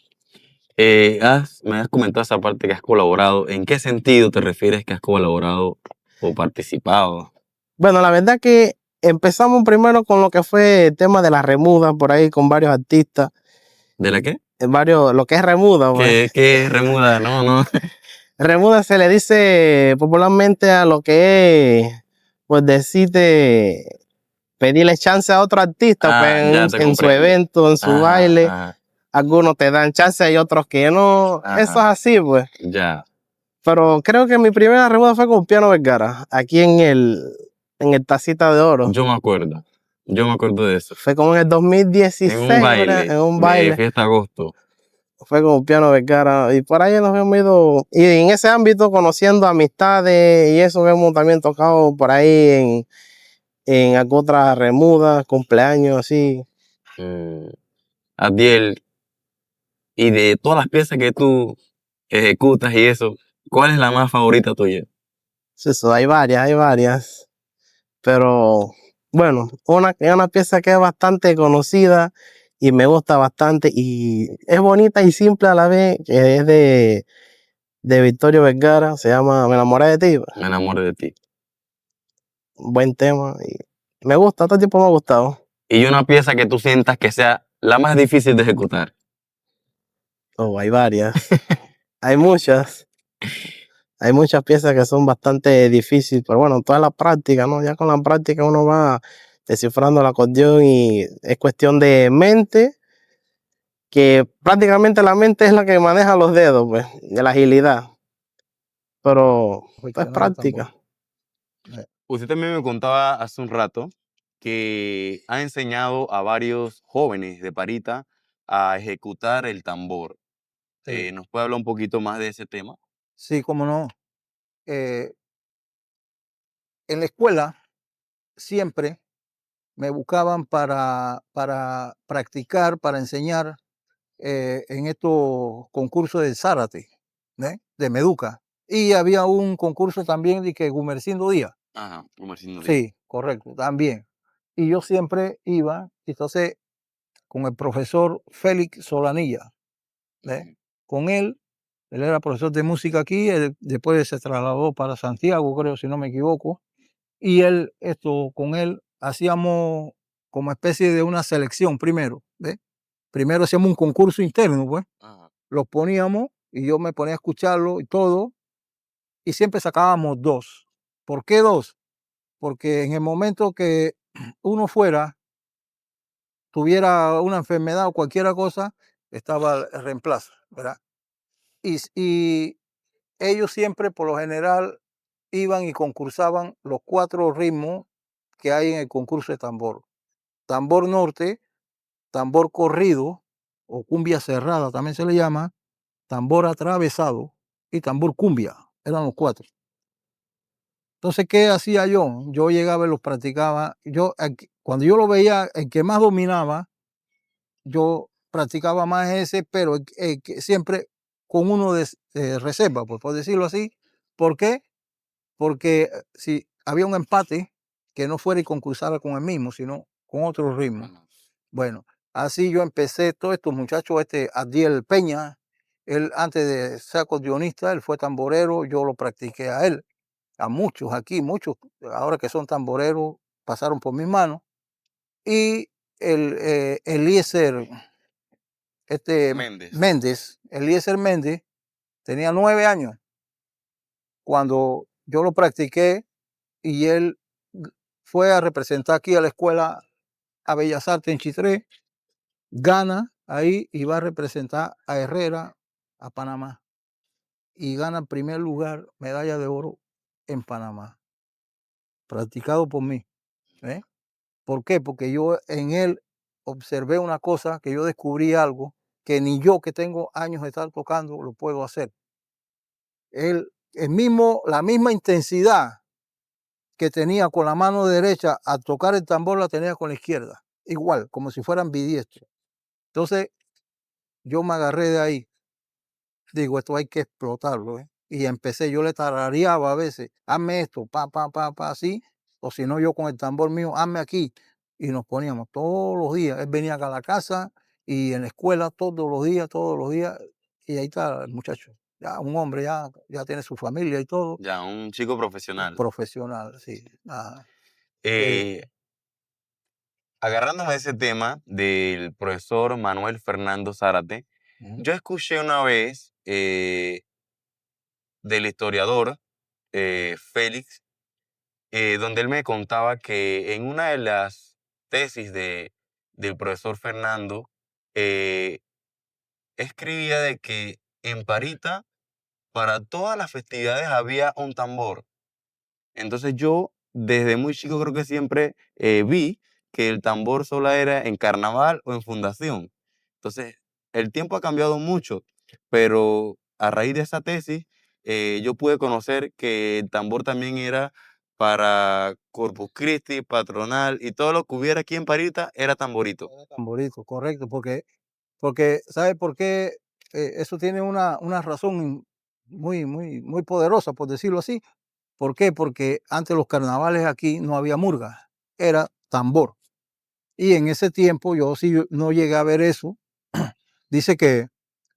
Me has comentado esa parte que has colaborado. ¿En qué sentido te refieres que has colaborado o participado? Bueno, la verdad que empezamos primero con lo que fue el tema de la remuda, por ahí con varios artistas. ¿De la qué? Lo que es remuda, pues. ¿Qué es remuda? No. Remuda se le dice popularmente a lo que es, pues decirte, pedirle chance a otro artista, pues Ya te en su comprendo. evento, en su Ajá, baile. ajá, Algunos te dan chance y otros que no. Ajá. Eso es así, pues. ya. Pero creo que mi primera remuda fue con Piano Vergara, aquí en el Tacita de Oro. Yo me acuerdo de eso. Fue como en el 2016, En un baile. en un De baile. Fiesta Agosto. Fue con Piano Vergara y por ahí nos hemos ido, y en ese ámbito conociendo amistades y eso hemos también tocado por ahí en otras remudas, cumpleaños, así. Abdiel, y de todas las piezas que tú ejecutas y eso, ¿cuál es la más favorita tuya? Eso, hay varias, pero bueno, una pieza que es bastante conocida y me gusta bastante y es bonita y simple a la vez, que es de Victorio Vergara, se llama Me enamoré de ti. Me enamoré de ti. Buen tema y me gusta, todo el tiempo me ha gustado. Y una pieza que tú sientas que sea la más difícil de ejecutar. Oh, hay varias. Hay muchas. Hay muchas piezas que son bastante difíciles, pero bueno, toda la práctica, ¿no? Ya con la práctica uno va descifrando el acordeón y es cuestión de mente, que prácticamente la mente es la que maneja los dedos, pues, de la agilidad. Pero es práctica. Usted también me contaba hace un rato que ha enseñado a varios jóvenes de Parita a ejecutar el tambor. Sí. ¿Nos puede hablar un poquito más de ese tema? Sí, cómo no. En la escuela siempre me buscaban para practicar, para enseñar en estos concursos de Zárate, de Meduca. Y había un concurso también de que Gumercindo Díaz. Ajá, Comerciando Díaz. Sí, correcto, también. Y yo siempre iba, entonces, con el profesor Félix Solanilla. Con él era profesor de música aquí, él después se trasladó para Santiago, creo, si no me equivoco. Y con él hacíamos como especie de una selección primero, ¿ves? Primero hacíamos un concurso interno, pues. Ajá. Los poníamos y yo me ponía a escucharlo y todo, y siempre sacábamos 2. ¿Por qué 2? Porque en el momento que uno tuviera una enfermedad o cualquier cosa, estaba el reemplazo, ¿verdad? Y ellos siempre, por lo general, iban y concursaban los 4 ritmos que hay en el concurso de tambor. Tambor norte, tambor corrido, o cumbia cerrada también se le llama, tambor atravesado y tambor cumbia. Eran los 4. Entonces, ¿qué hacía yo? Yo llegaba y los practicaba. Cuando yo lo veía, el que más dominaba, yo practicaba más ese, pero siempre con uno de reserva, pues, por decirlo así. ¿Por qué? Porque si había un empate, que no fuera y concursara con el mismo, sino con otro ritmo. Bueno, así yo empecé, todos estos muchachos, Adiel Peña, él antes de ser acordeonista, él fue tamborero, yo lo practiqué a él. a muchos aquí, muchos ahora que son tamboreros pasaron por mis manos. Y Eliezer Eliezer Méndez, tenía 9 años cuando yo lo practiqué y él fue a representar aquí a la escuela a Bellas Artes en Chitré, gana ahí y va a representar a Herrera a Panamá y gana en primer lugar medalla de oro en Panamá, practicado por mí. ¿eh? ¿Por qué? Porque yo en él observé una cosa, que yo descubrí algo que ni yo, que tengo años de estar tocando, lo puedo hacer. La misma intensidad que tenía con la mano derecha al tocar el tambor la tenía con la izquierda, igual, como si fueran bidiestros. Entonces yo me agarré de ahí, digo, esto hay que explotarlo. Y empecé, yo le tarareaba a veces, hazme esto, pa, pa, pa, pa, así, o si no yo con el tambor mío, hazme aquí. Y nos poníamos todos los días, él venía acá a la casa y en la escuela todos los días, y ahí está el muchacho, ya un hombre, ya tiene su familia y todo. Ya, un chico profesional. Profesional, sí. Agarrándome de ese tema del profesor Manuel Fernando Zárate, yo escuché una vez del historiador Félix, donde él me contaba que en una de las tesis del profesor Fernando, eh, escribía de que en Parita para todas las festividades había un tambor. Entonces yo desde muy chico creo que siempre vi que el tambor solo era en carnaval o en fundación. Entonces el tiempo ha cambiado mucho, pero a raíz de esa tesis yo pude conocer que el tambor también era para Corpus Christi, patronal y todo lo que hubiera aquí en Parita era tamborito. Tamborito, correcto, porque ¿sabe por qué? Eso tiene una razón muy poderosa, por decirlo así. ¿Por qué? Porque antes los carnavales aquí no había murga, era tambor. Y en ese tiempo yo sí no llegué a ver eso. Dice que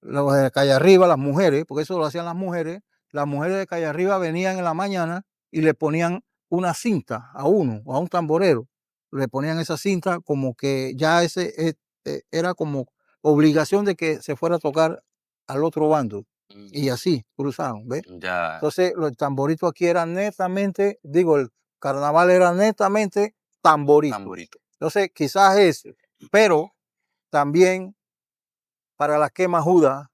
los de calle arriba, las mujeres, porque eso lo hacían las mujeres de calle arriba venían en la mañana y le ponían una cinta a uno o a un tamborero. Le ponían esa cinta como que ya era como obligación de que se fuera a tocar al otro bando. Y así cruzaron, ¿ves? Ya, Entonces, los tamboritos aquí eran netamente, digo, el carnaval era netamente tamborito. tamborito. Entonces, quizás ese, pero también para la quema juda,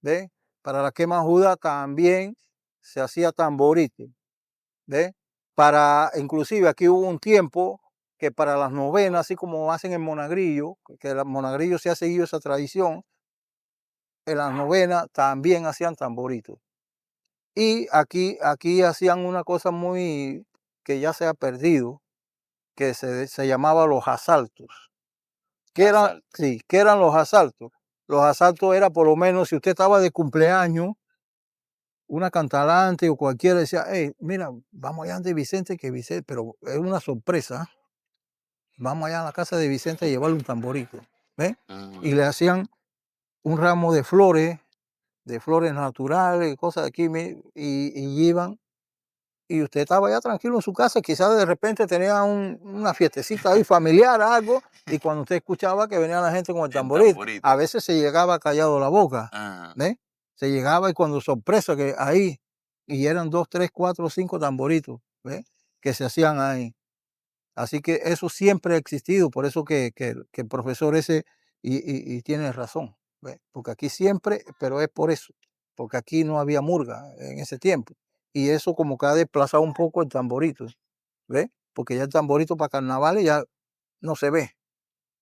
¿ves? Para la quema juda también se hacía tamborito, ¿ves? Inclusive aquí hubo un tiempo que para las novenas, así como hacen en Monagrillo, que el Monagrillo se ha seguido esa tradición, en las novenas también hacían tamboritos. Y aquí hacían una cosa muy que ya se ha perdido, que se llamaba los asaltos. ¿Qué eran los asaltos? Los asaltos era por lo menos si usted estaba de cumpleaños, una cantalante o cualquiera decía, hey, mira, vamos allá de Vicente, pero es una sorpresa. Vamos allá a la casa de Vicente a llevarle un tamborito. ¿Ves? Y le hacían un ramo de flores naturales, cosas de aquí, y iban. Y usted estaba ya tranquilo en su casa, quizás de repente tenía una fiestecita ahí familiar, algo, y cuando usted escuchaba que venía la gente con el tamborito, a veces se llegaba callado la boca, ¿ves? Se llegaba y cuando sorpresa que ahí, y eran 2, 3, 4, 5 tamboritos, ¿ves? Que se hacían ahí. Así que eso siempre ha existido, por eso que el profesor ese, y tiene razón, ¿ves? Porque aquí siempre, pero es por eso, porque aquí no había murga en ese tiempo. Y eso como que ha desplazado un poco el tamborito, ¿ves? Porque ya el tamborito para carnavales ya no se ve,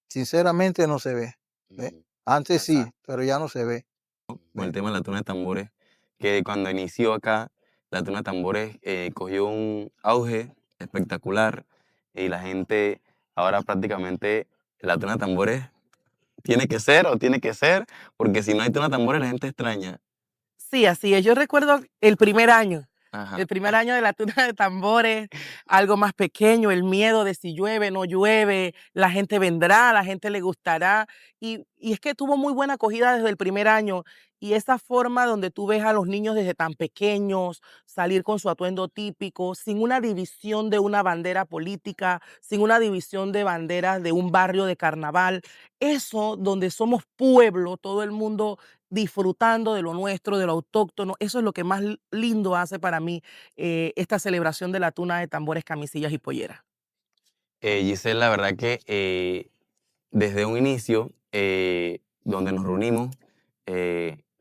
sinceramente no se ve, ¿ves? Antes sí, pero ya no se ve. Con el tema de la tuna de tambores, que cuando inició acá, la tuna de tambores cogió un auge espectacular y la gente ahora prácticamente la tuna de tambores tiene que ser o tiene que ser, porque si no hay tuna de tambores la gente extraña. Sí, así es. Yo recuerdo el primer año Ajá. El primer año de la tuna de tambores, algo más pequeño, el miedo de si llueve, no llueve, la gente vendrá, la gente le gustará. Y es que tuvo muy buena acogida desde el primer año. Y esa forma donde tú ves a los niños desde tan pequeños salir con su atuendo típico, sin una división de una bandera política, sin una división de banderas de un barrio de carnaval. Eso donde somos pueblo, todo el mundo disfrutando de lo nuestro, de lo autóctono. Eso es lo que más lindo hace para mí esta celebración de la tuna de tambores, camisillas y polleras. Giselle, la verdad que desde un inicio, donde nos reunimos,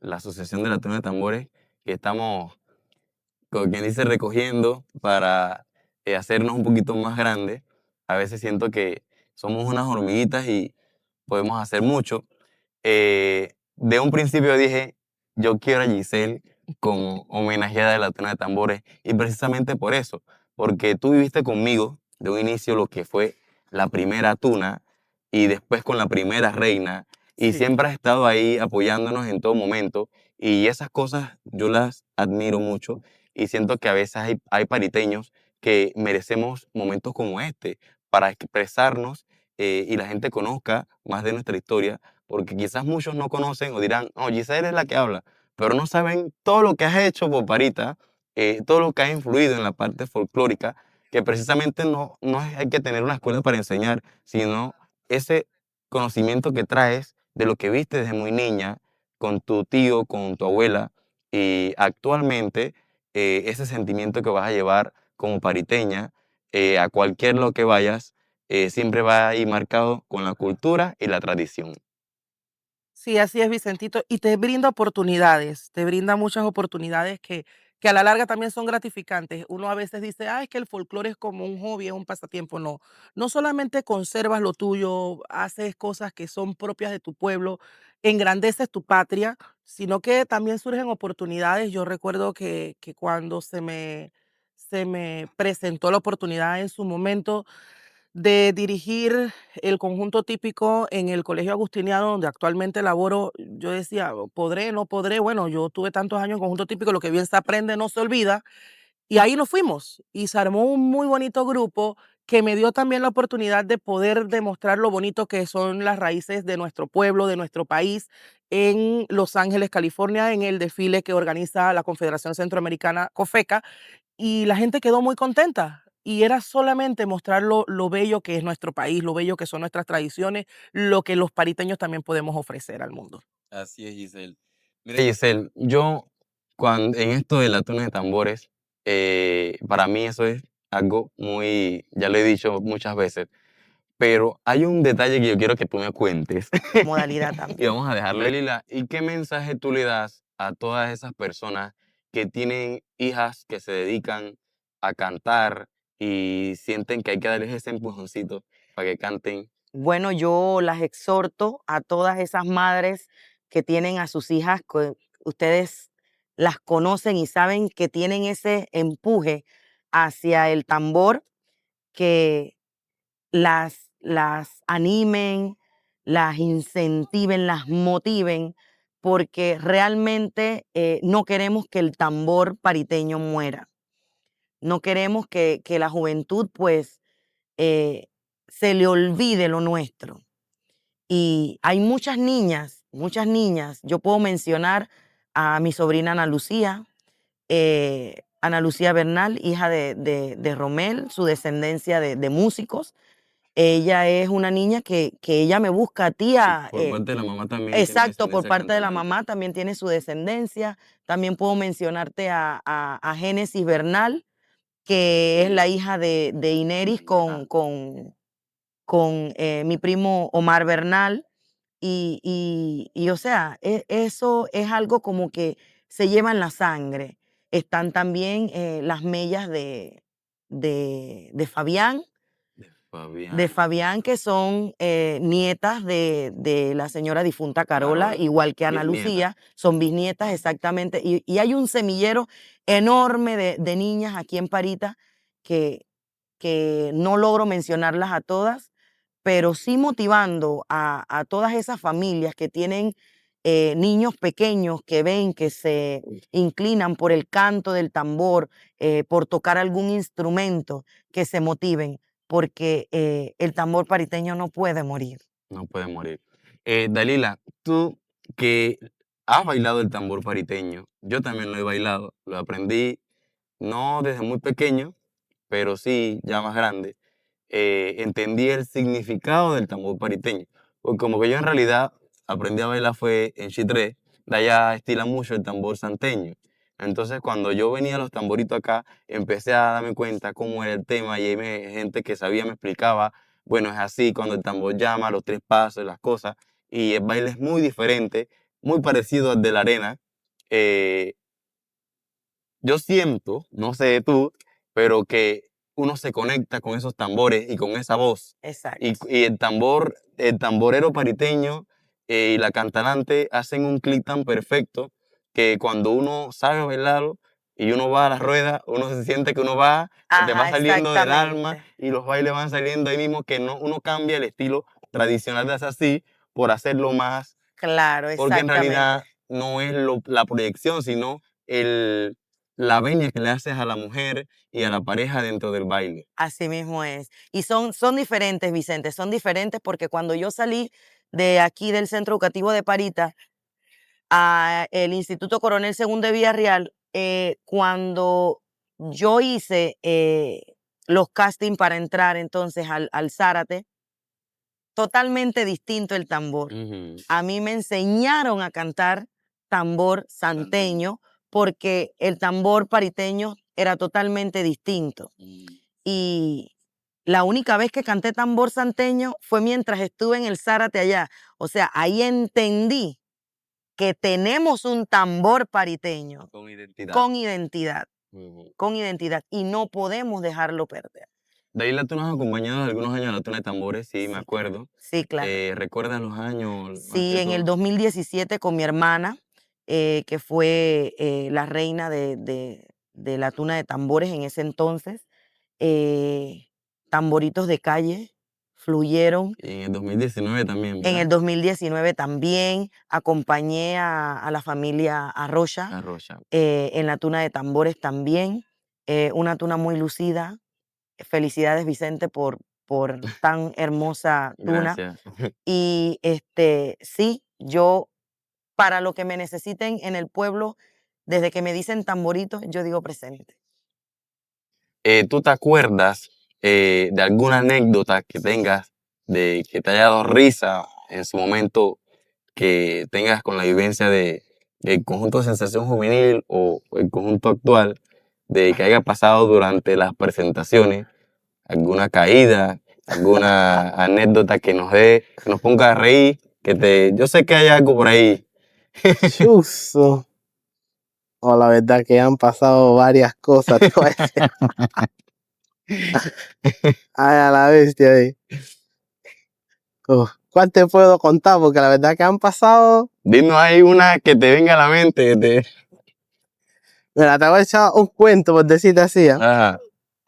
la Asociación de la Tuna de Tambores, que estamos, como quien dice, recogiendo para hacernos un poquito más grandes. A veces siento que somos unas hormiguitas y podemos hacer mucho. De un principio dije, yo quiero a Giselle como homenajeada de la Tuna de Tambores, y precisamente por eso, porque tú viviste conmigo de un inicio lo que fue la primera tuna y después con la primera reina, y Sí. siempre has estado ahí apoyándonos en todo momento, y esas cosas yo las admiro mucho, y siento que a veces hay pariteños que merecemos momentos como este para expresarnos y la gente conozca más de nuestra historia, porque quizás muchos no conocen o dirán, oh, Giselle es la que habla, pero no saben todo lo que has hecho por Parita, todo lo que has influido en la parte folclórica, que precisamente hay que tener una escuela para enseñar, sino ese conocimiento que traes de lo que viste desde muy niña, con tu tío, con tu abuela, y actualmente ese sentimiento que vas a llevar como pariteña a cualquier lo que vayas, siempre va ahí marcado con la cultura y la tradición. Sí, así es, Vicentito. Y te brinda oportunidades, te brinda muchas oportunidades que a la larga también son gratificantes. Uno a veces dice, ah, es que el folclore es como un hobby, es un pasatiempo. No, no solamente conservas lo tuyo, haces cosas que son propias de tu pueblo, engrandeces tu patria, sino que también surgen oportunidades. Yo recuerdo que cuando se me presentó la oportunidad en su momento, de dirigir el conjunto típico en el Colegio Agustiniano, donde actualmente laboro, yo decía, ¿podré, no podré? Bueno, yo tuve tantos años en conjunto típico, lo que bien se aprende no se olvida, y ahí nos fuimos, y se armó un muy bonito grupo que me dio también la oportunidad de poder demostrar lo bonito que son las raíces de nuestro pueblo, de nuestro país, en Los Ángeles, California, en el desfile que organiza la Confederación Centroamericana, COFECA, y la gente quedó muy contenta. Y era solamente mostrar lo bello que es nuestro país, lo bello que son nuestras tradiciones, lo que los pariteños también podemos ofrecer al mundo. Así es, Giselle. Mira, Giselle, yo en esto de la tuna de tambores, para mí eso es algo muy, ya lo he dicho muchas veces, pero hay un detalle que yo quiero que tú me cuentes. Modalidad Y también. vamos a dejarlo ahí, Lila. ¿Y qué mensaje tú le das a todas esas personas que tienen hijas que se dedican a cantar y sienten que hay que darles ese empujoncito para que canten? Bueno, yo las exhorto a todas esas madres que tienen a sus hijas, que ustedes las conocen y saben que tienen ese empuje hacia el tambor, que las animen, las incentiven, las motiven, porque realmente no queremos que el tambor pariteño muera. No queremos que la juventud pues eh, se le olvide lo nuestro. Y hay muchas niñas. Yo puedo mencionar a mi sobrina Ana Lucía Bernal, hija de Romel, su descendencia de músicos. Ella es una niña que ella me busca, Sí, tía. por parte de la mamá también tiene Exacto, por descendencia parte de la catalana. mamá también tiene su descendencia. También puedo mencionarte a Génesis Bernal, que es la hija de Ineris con mi primo Omar Bernal. Y, o sea, eso es algo como que se lleva en la sangre. Están también las mellas de Fabián, Fabián. que son nietas de la señora difunta Carola, Carola. igual que Ana Bisnieta. Lucía, son bisnietas exactamente. Y hay un semillero enorme de niñas aquí en Parita que no logro mencionarlas a todas, pero sí motivando a todas esas familias que tienen niños pequeños que ven, que se inclinan por el canto del tambor, por tocar algún instrumento, que se motiven, porque el tambor pariteño no puede morir. No puede morir. Dalila, tú que has bailado el tambor pariteño, yo también lo he bailado, lo aprendí no desde muy pequeño, pero sí ya más grande. Entendí el significado del tambor pariteño. Porque como que yo en realidad aprendí a bailar fue en Chitré, de allá estila mucho el tambor santeño. Entonces cuando yo venía a los tamboritos acá, empecé a darme cuenta cómo era el tema y gente que sabía me explicaba, bueno, es así, cuando el tambor llama, los 3 pasos, las cosas, y el baile es muy diferente, muy parecido al de la arena. Eh, yo siento, no sé tú, pero que uno se conecta con esos tambores y con esa voz. Exacto. Y el tamborero pariteño y la cantante hacen un clic tan perfecto que cuando uno sabe bailarlo y uno va a la rueda, uno se siente que uno va, se te va Ajá, saliendo del alma exactamente. y los bailes van saliendo ahí mismo, que no, uno cambia el estilo tradicional de hacer así por hacerlo más, Claro, porque en realidad exactamente. no es la proyección, sino la venia que le haces a la mujer y a la pareja dentro del baile. Así mismo es. Y son diferentes, Vicente, son diferentes porque cuando yo salí de aquí del Centro Educativo de Parita a el Instituto Coronel Según de Villarreal, cuando yo hice los castings para entrar entonces al Zárate, totalmente distinto el tambor. Ujú. A mí me enseñaron a cantar tambor santeño porque el tambor pariteño era totalmente distinto. Y la única vez que canté tambor santeño fue mientras estuve en el Zárate allá. O sea, ahí entendí que tenemos un tambor pariteño Con identidad. con identidad, Ujú. con identidad, y no podemos dejarlo perder. Daila, tú nos has acompañado algunos años a la tuna de tambores, sí, me Sí, acuerdo. sí, claro. ¿Recuerdas los años más Sí, que en el todo? 2017 con mi hermana, que fue la reina de la tuna de tambores en ese entonces. eh, Tamboritos de calle fluyeron. Y en el 2019 también, En ¿verdad? el 2019 también acompañé a la familia Arrocha Arrocha. en la tuna de tambores también. Una tuna muy lucida. Felicidades, Vicente, por tan hermosa tuna. Gracias. Y sí, yo, para lo que me necesiten en el pueblo, desde que me dicen tamborito, yo digo presente. ¿Tú te acuerdas de alguna anécdota que tengas de que te haya dado risa en su momento que tengas con la vivencia del conjunto de Sensación Juvenil o el conjunto actual, de que haya pasado durante las presentaciones, alguna caída, alguna anécdota que que nos ponga a reír, yo sé que hay algo por ahí. Chuzo. O la verdad que han pasado varias cosas. Te voy a decir. Ay, a la bestia ahí. ¿Cuál te puedo contar? Porque la verdad que han pasado. Dinos ahí una que te venga a la mente. Mira, te voy a echar un cuento, por decirte así. Ajá.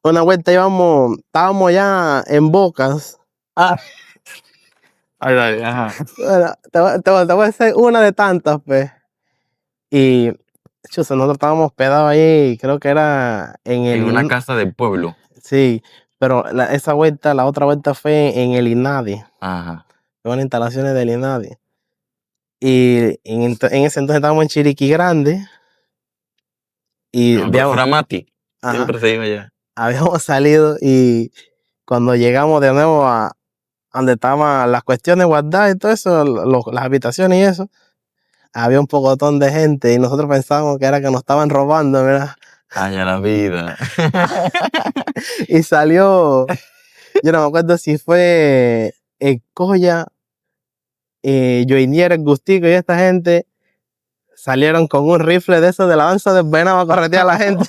Una vuelta estábamos ya en Bocas. Ah. Ay, dale, ajá. Bueno, te voy a hacer una de tantas, pues. Y, chuzo, nosotros estábamos hospedados ahí, creo que era en En el una casa del pueblo. Sí, pero esa vuelta, la otra vuelta fue en el INADI, Ajá. en las instalaciones del INADI. Y en ese entonces estábamos en Chiriquí Grande y No, pero fuera Mati. ajá, Siempre se iba allá. habíamos salido y cuando llegamos de nuevo a donde estaban las cuestiones guardadas y todo eso, las habitaciones y eso, había un pocotón de gente y nosotros pensábamos que era que nos estaban robando, ¿verdad? Ay, a la vida. Y salió, yo no me acuerdo si fue Coya, Joinier, Gustico y esta gente salieron con un rifle de esos de la danza del venado a corretear a la gente.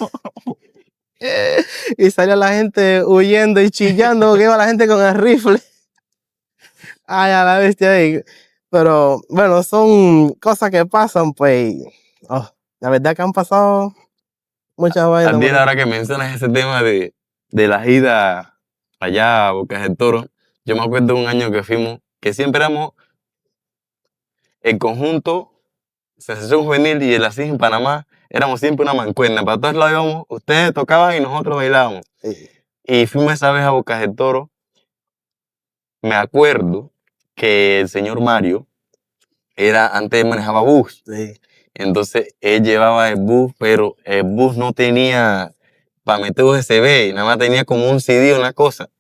Y salió la gente huyendo y chillando porque iba la gente con el rifle. Ay, a la bestia ahí. Pero bueno, son cosas que pasan, pues. La verdad que han pasado muchas vainas. Adiel, ahora que mencionas ese tema de la ida allá a Bocas del Toro, yo me acuerdo de un año que fuimos, que siempre éramos el conjunto Asociación Juvenil y el ASIS en Panamá, éramos siempre una mancuerna. Para todos lados íbamos, ustedes tocaban y nosotros bailábamos. Sí. Y fuimos esa vez a Bocas del Toro. Me acuerdo que el señor Mario antes manejaba bus. Sí. Entonces él llevaba el bus, pero el bus no tenía para meter USB, nada más tenía como un CD, una cosa.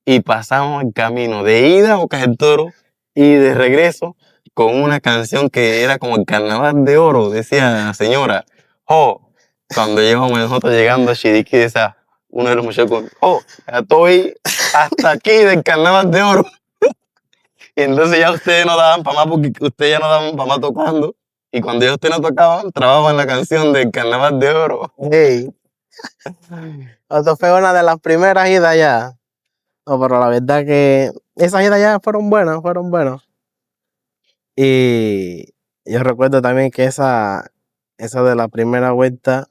Y pasamos el camino de ida a Bocas del Toro y de regreso con una canción que era como el Carnaval de Oro, decía la señora. Oh, cuando llevamos nosotros llegando a Chiriquí, decía uno de los muchachos, oh, ya estoy hasta aquí del Carnaval de Oro. Y entonces ya ustedes no daban para más porque ustedes ya no daban para más tocando. Y cuando ya ustedes no tocaban, trabajaban la canción del Carnaval de Oro. Hey. Esto fue una de las primeras idas ya. No, pero la verdad que esas idas ya fueron buenas, fueron buenas. Y yo recuerdo también que esa de la primera vuelta,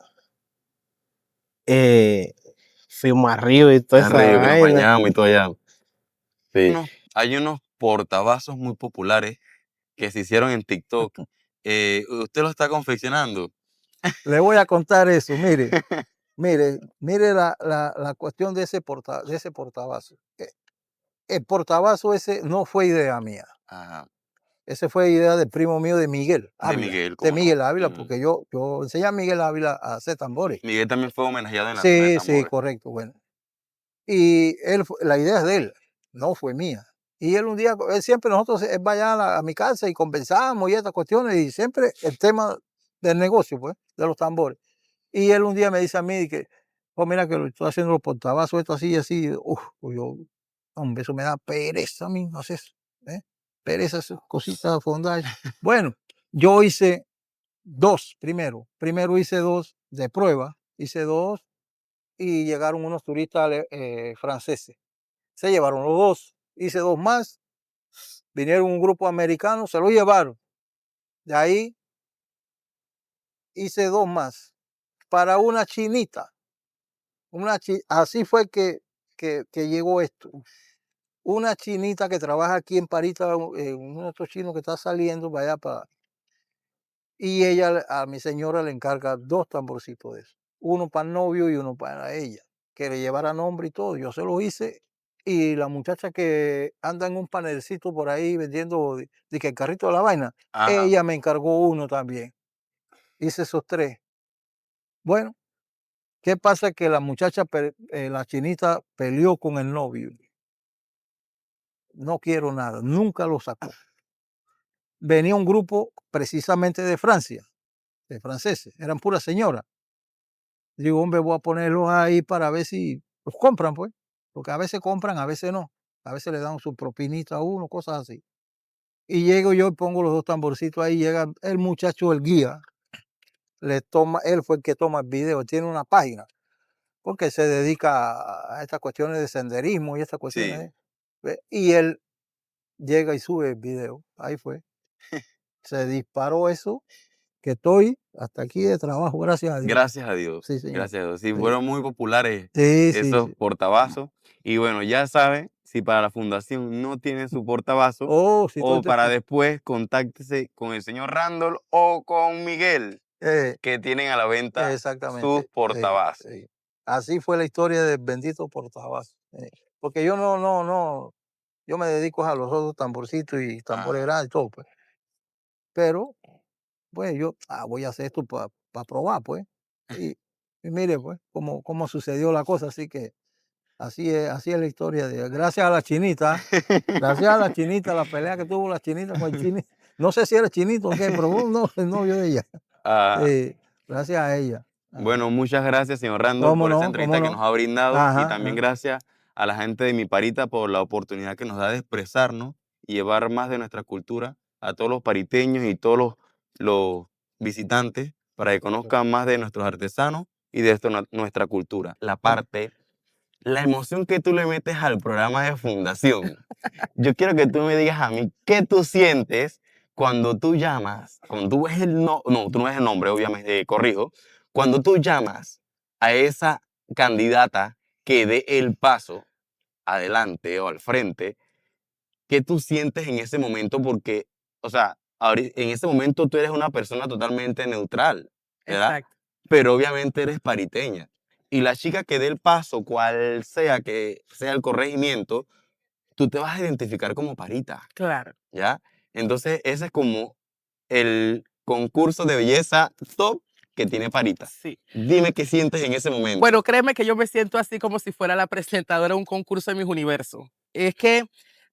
fuimos a Río y toda esa Arriba, que nos vaina. bañábamos y todo allá. Sí. Hay unos portavasos muy populares que se hicieron en TikTok. ¿Usted lo está confeccionando? Le voy a contar eso, mire. Mire la cuestión de ese portavasos. El portavasos ese no fue idea mía. Ajá. Ese fue idea del primo mío de Miguel Ávila. Miguel, De ¿cómo no? Miguel Ávila, porque yo enseñé a Miguel Ávila a hacer tambores. Miguel también fue homenajeado en la zona de Sí, tambores. correcto, bueno. Y la idea es de él, no fue mía. Y él un día, nosotros, él vaya a mi casa y conversábamos y estas cuestiones, y siempre el tema del negocio, pues, de los tambores. Y él un día me dice a mí que, oh, mira que lo estoy haciendo los portavasos, esto así y así. Pues yo, hombre, eso me da pereza a mí, no sé, pereza, esas cositas fondas. Bueno, yo hice dos primero. Primero hice dos de prueba, hice dos y llegaron unos turistas franceses. Se llevaron los dos, hice dos más, vinieron un grupo americano, se lo llevaron. De ahí hice dos más para una chinita. Así fue que llegó esto. Una chinita que trabaja aquí en Parita, uno de estos chinos que está saliendo para allá para... Y ella, a mi señora le encarga dos tamborcitos de eso. Uno para el novio y uno para ella. Que le llevara nombre y todo. Yo se lo hice. Y la muchacha que anda en un panelcito por ahí vendiendo de que el carrito de la vaina, Ajá. ella me encargó uno también. Hice esos tres. Bueno, ¿qué pasa? Que la muchacha, la chinita, peleó con el novio. No quiero nada, nunca lo sacó. Venía un grupo precisamente de Francia, de franceses, eran puras señoras. Digo, hombre, voy a ponerlos ahí para ver si los compran, pues, porque a veces compran, a veces no. A veces le dan su propinita a uno, cosas así. Y llego yo y pongo los dos tamborcitos ahí, llega el muchacho, el guía, él fue el que toma el video, tiene una página, porque se dedica a estas cuestiones de senderismo y estas cuestiones. Y él llega y sube el video, ahí fue. Se disparó eso, que estoy hasta aquí de trabajo, gracias a Dios. Gracias a Dios. Sí, señor. Gracias a Dios. Sí, Sí. fueron muy populares Sí, esos sí. portavasos. Y bueno, ya saben, si para la fundación no tienen su portavasos, Oh, sí, o para después, contáctese con el señor Randall o con Miguel, que tienen a la venta exactamente. sus portavasos. Sí. Así fue la historia del bendito portavasos. Porque yo yo me dedico a los otros tamborcitos y tambores grandes y todo, pues. Pero, pues yo voy a hacer esto para probar, pues. Y mire, pues, cómo sucedió la cosa. Así que así es la historia gracias a la chinita. Gracias a la chinita, la pelea que tuvo la chinita con el chinito. No sé si era chinito o qué, pero no, el novio de ella. Gracias a ella. Bueno, muchas gracias, señor Randall, ¿Cómo por esta no? entrevista ¿Cómo que no? nos ha brindado. Y Ajá, también ajá. gracias a la gente de Mi Parita por la oportunidad que nos da de expresarnos y llevar más de nuestra cultura a todos los pariteños y todos los visitantes para que conozcan más de nuestros artesanos y de nuestra cultura. La emoción que tú le metes al programa de fundación. Yo quiero que tú me digas a mí qué tú sientes cuando tú llamas, cuando tú ves no, tú no ves el nombre, obviamente, corrijo, cuando tú llamas a esa candidata que dé el paso adelante o al frente, ¿qué tú sientes en ese momento? Porque, o sea, en ese momento tú eres una persona totalmente neutral, ¿verdad? Exacto. Pero obviamente eres pariteña. Y la chica que dé el paso, cual sea que sea el corregimiento, tú te vas a identificar como parita, Claro. ¿ya? Entonces ese es como el concurso de belleza top que tiene parita. Sí. Dime qué sientes en ese momento. Bueno, créeme que yo me siento así como si fuera la presentadora de un concurso de Mis Universo. Es que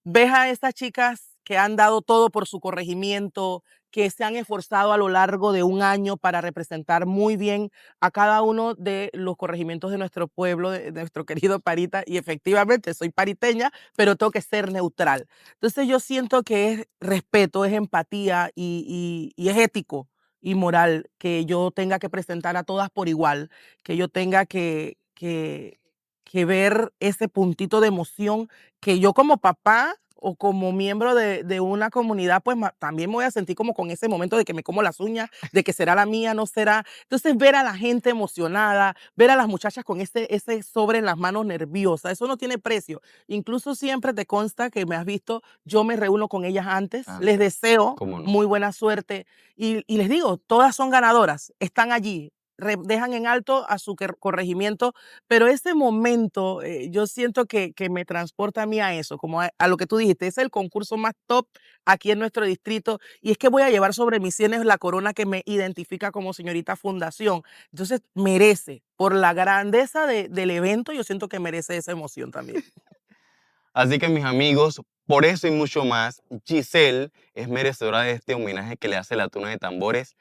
ves a estas chicas que han dado todo por su corregimiento, que se han esforzado a lo largo de un año para representar muy bien a cada uno de los corregimientos de nuestro pueblo, de nuestro querido Parita, y efectivamente soy pariteña, pero tengo que ser neutral. Entonces yo siento que es respeto, es empatía y es ético y moral que yo tenga que presentar a todas por igual, que yo tenga que ver ese puntito de emoción que yo como papá o como miembro de una comunidad, pues también me voy a sentir como con ese momento de que me como las uñas, de que será la mía, no será. Entonces, ver a la gente emocionada, ver a las muchachas con ese sobre en las manos nerviosa, eso no tiene precio. Incluso siempre te consta que me has visto, yo me reúno con ellas antes, les deseo ¿Cómo no? muy buena suerte y les digo, todas son ganadoras, están allí, dejan en alto a su corregimiento, pero ese momento yo siento que me transporta a mí a eso, como a lo que tú dijiste, es el concurso más top aquí en nuestro distrito y es que voy a llevar sobre mis sienes la corona que me identifica como señorita fundación. Entonces merece, por la grandeza del evento, yo siento que merece esa emoción también. Así que mis amigos, por eso y mucho más, Giselle es merecedora de este homenaje que le hace la Tuna de Tambores,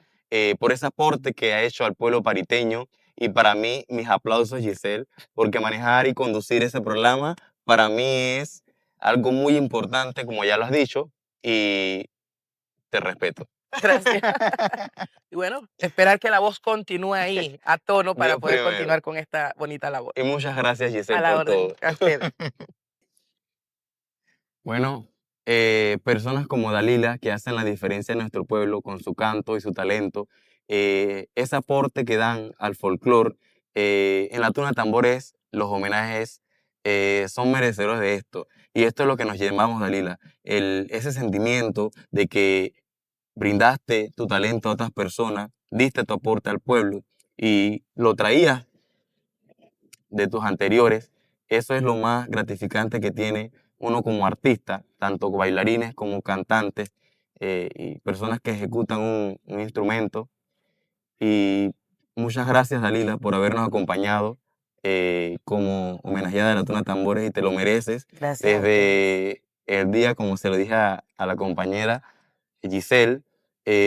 por ese aporte que ha hecho al pueblo pariteño. Y para mí, mis aplausos, Giselle, porque manejar y conducir ese programa para mí es algo muy importante, como ya lo has dicho, y te respeto. Gracias. Y bueno, esperar que la voz continúe ahí a tono para Dios poder primero. continuar con esta bonita labor. Y muchas gracias, A Giselle, la por orden, todo. a ustedes. Bueno, personas como Dalila, que hacen la diferencia en nuestro pueblo con su canto y su talento, ese aporte que dan al folclore, en la Tuna de Tambores, los homenajes son merecedores de esto. Y esto es lo que nos llevamos, Dalila, ese sentimiento de que brindaste tu talento a otras personas, diste tu aporte al pueblo y lo traías de tus anteriores. Eso es lo más gratificante que tiene uno como artista, tanto bailarines como cantantes y personas que ejecutan un instrumento. Y muchas gracias, Dalila, por habernos acompañado como homenajeada de la Tuna de Tambores y te lo mereces. Gracias a ustedes. Desde el día, como se lo dije a la compañera Giselle,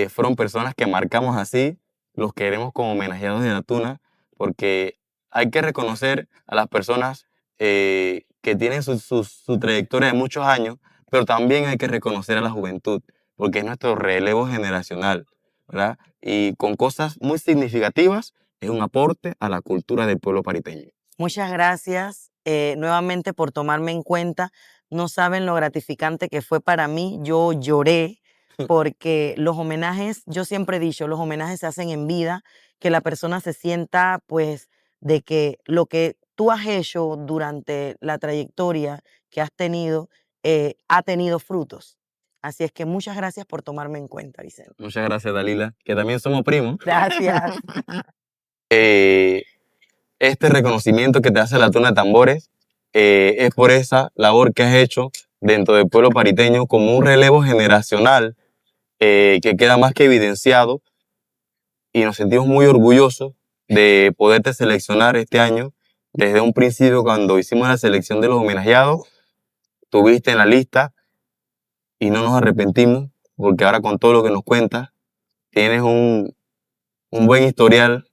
fueron personas que marcamos así, los queremos como homenajeados de la Tuna, porque hay que reconocer a las personas que tienen su trayectoria de muchos años, pero también hay que reconocer a la juventud, porque es nuestro relevo generacional, ¿verdad? Y con cosas muy significativas, es un aporte a la cultura del pueblo pariteño. Muchas gracias nuevamente por tomarme en cuenta. No saben lo gratificante que fue para mí. Yo lloré porque los homenajes, yo siempre he dicho, los homenajes se hacen en vida, que la persona se sienta pues de que lo que tú has hecho durante la trayectoria que has tenido ha tenido frutos. Así es que muchas gracias por tomarme en cuenta, Vicente. Muchas gracias, Dalila, que también somos primos. Gracias. Este reconocimiento que te hace la Tuna de Tambores es por esa labor que has hecho dentro del pueblo pariteño como un relevo generacional que queda más que evidenciado y nos sentimos muy orgullosos de poderte seleccionar este año. Desde un principio, cuando hicimos la selección de los homenajeados, tuviste en la lista y no nos arrepentimos porque ahora con todo lo que nos cuentas, tienes un buen historial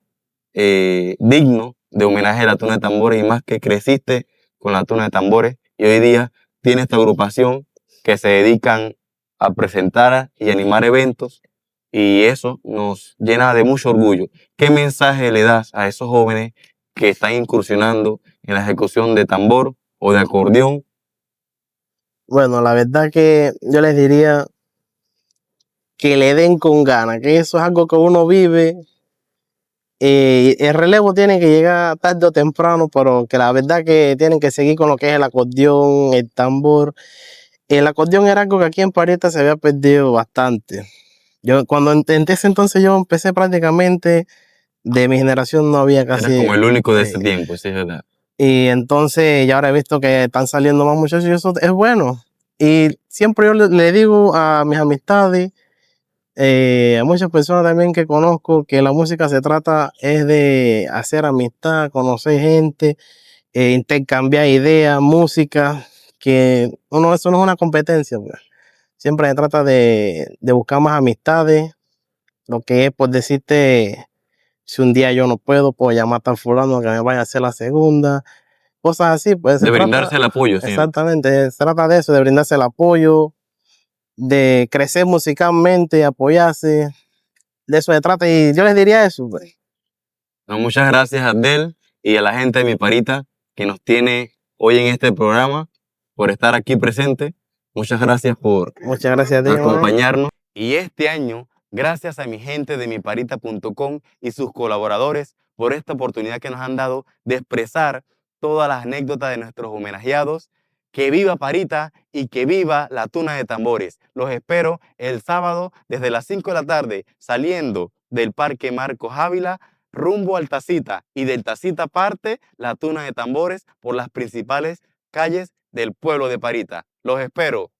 digno de homenaje a la Tuna de Tambores y más que creciste con la Tuna de Tambores y hoy día tiene esta agrupación que se dedican a presentar y animar eventos y eso nos llena de mucho orgullo. ¿Qué mensaje le das a esos jóvenes que están incursionando en la ejecución de tambor o de acordeón? Bueno, la verdad que yo les diría que le den con ganas, que eso es algo que uno vive. El relevo tiene que llegar tarde o temprano, pero que la verdad que tienen que seguir con lo que es el acordeón, el tambor. El acordeón era algo que aquí en Parieta se había perdido bastante. Yo cuando en ese entonces yo empecé prácticamente, de mi generación no había Eras casi... como el único de sí. ese tiempo, sí, es verdad. Y entonces ya ahora he visto que están saliendo más muchachos y eso es bueno. Y siempre yo le digo a mis amistades, a muchas personas también que conozco, que la música se trata es de hacer amistad, conocer gente, intercambiar ideas, música, que uno, eso no es una competencia, pues. Siempre se trata de buscar más amistades, lo que es por decirte, si un día yo no puedo llamar a tal fulano que me vaya a hacer la segunda, cosas así, pues se De trata, brindarse el apoyo siempre. exactamente, se trata de eso, de brindarse el apoyo, de crecer musicalmente, apoyarse, de eso se trata, y yo les diría eso, pues. No, muchas gracias a Abdel y a la gente de Mi Parita que nos tiene hoy en este programa, por estar aquí presente. Muchas gracias por Muchas gracias a ti, hermano. acompañarnos. Y este año, gracias a mi gente de miparita.com y sus colaboradores por esta oportunidad que nos han dado de expresar todas las anécdotas de nuestros homenajeados. Que viva Parita y que viva la tuna de tambores. Los espero el sábado desde las 5 de la tarde, saliendo del Parque Marcos Ávila, rumbo al Tacita, y del Tacita parte la tuna de tambores por las principales calles del pueblo de Parita. Los espero.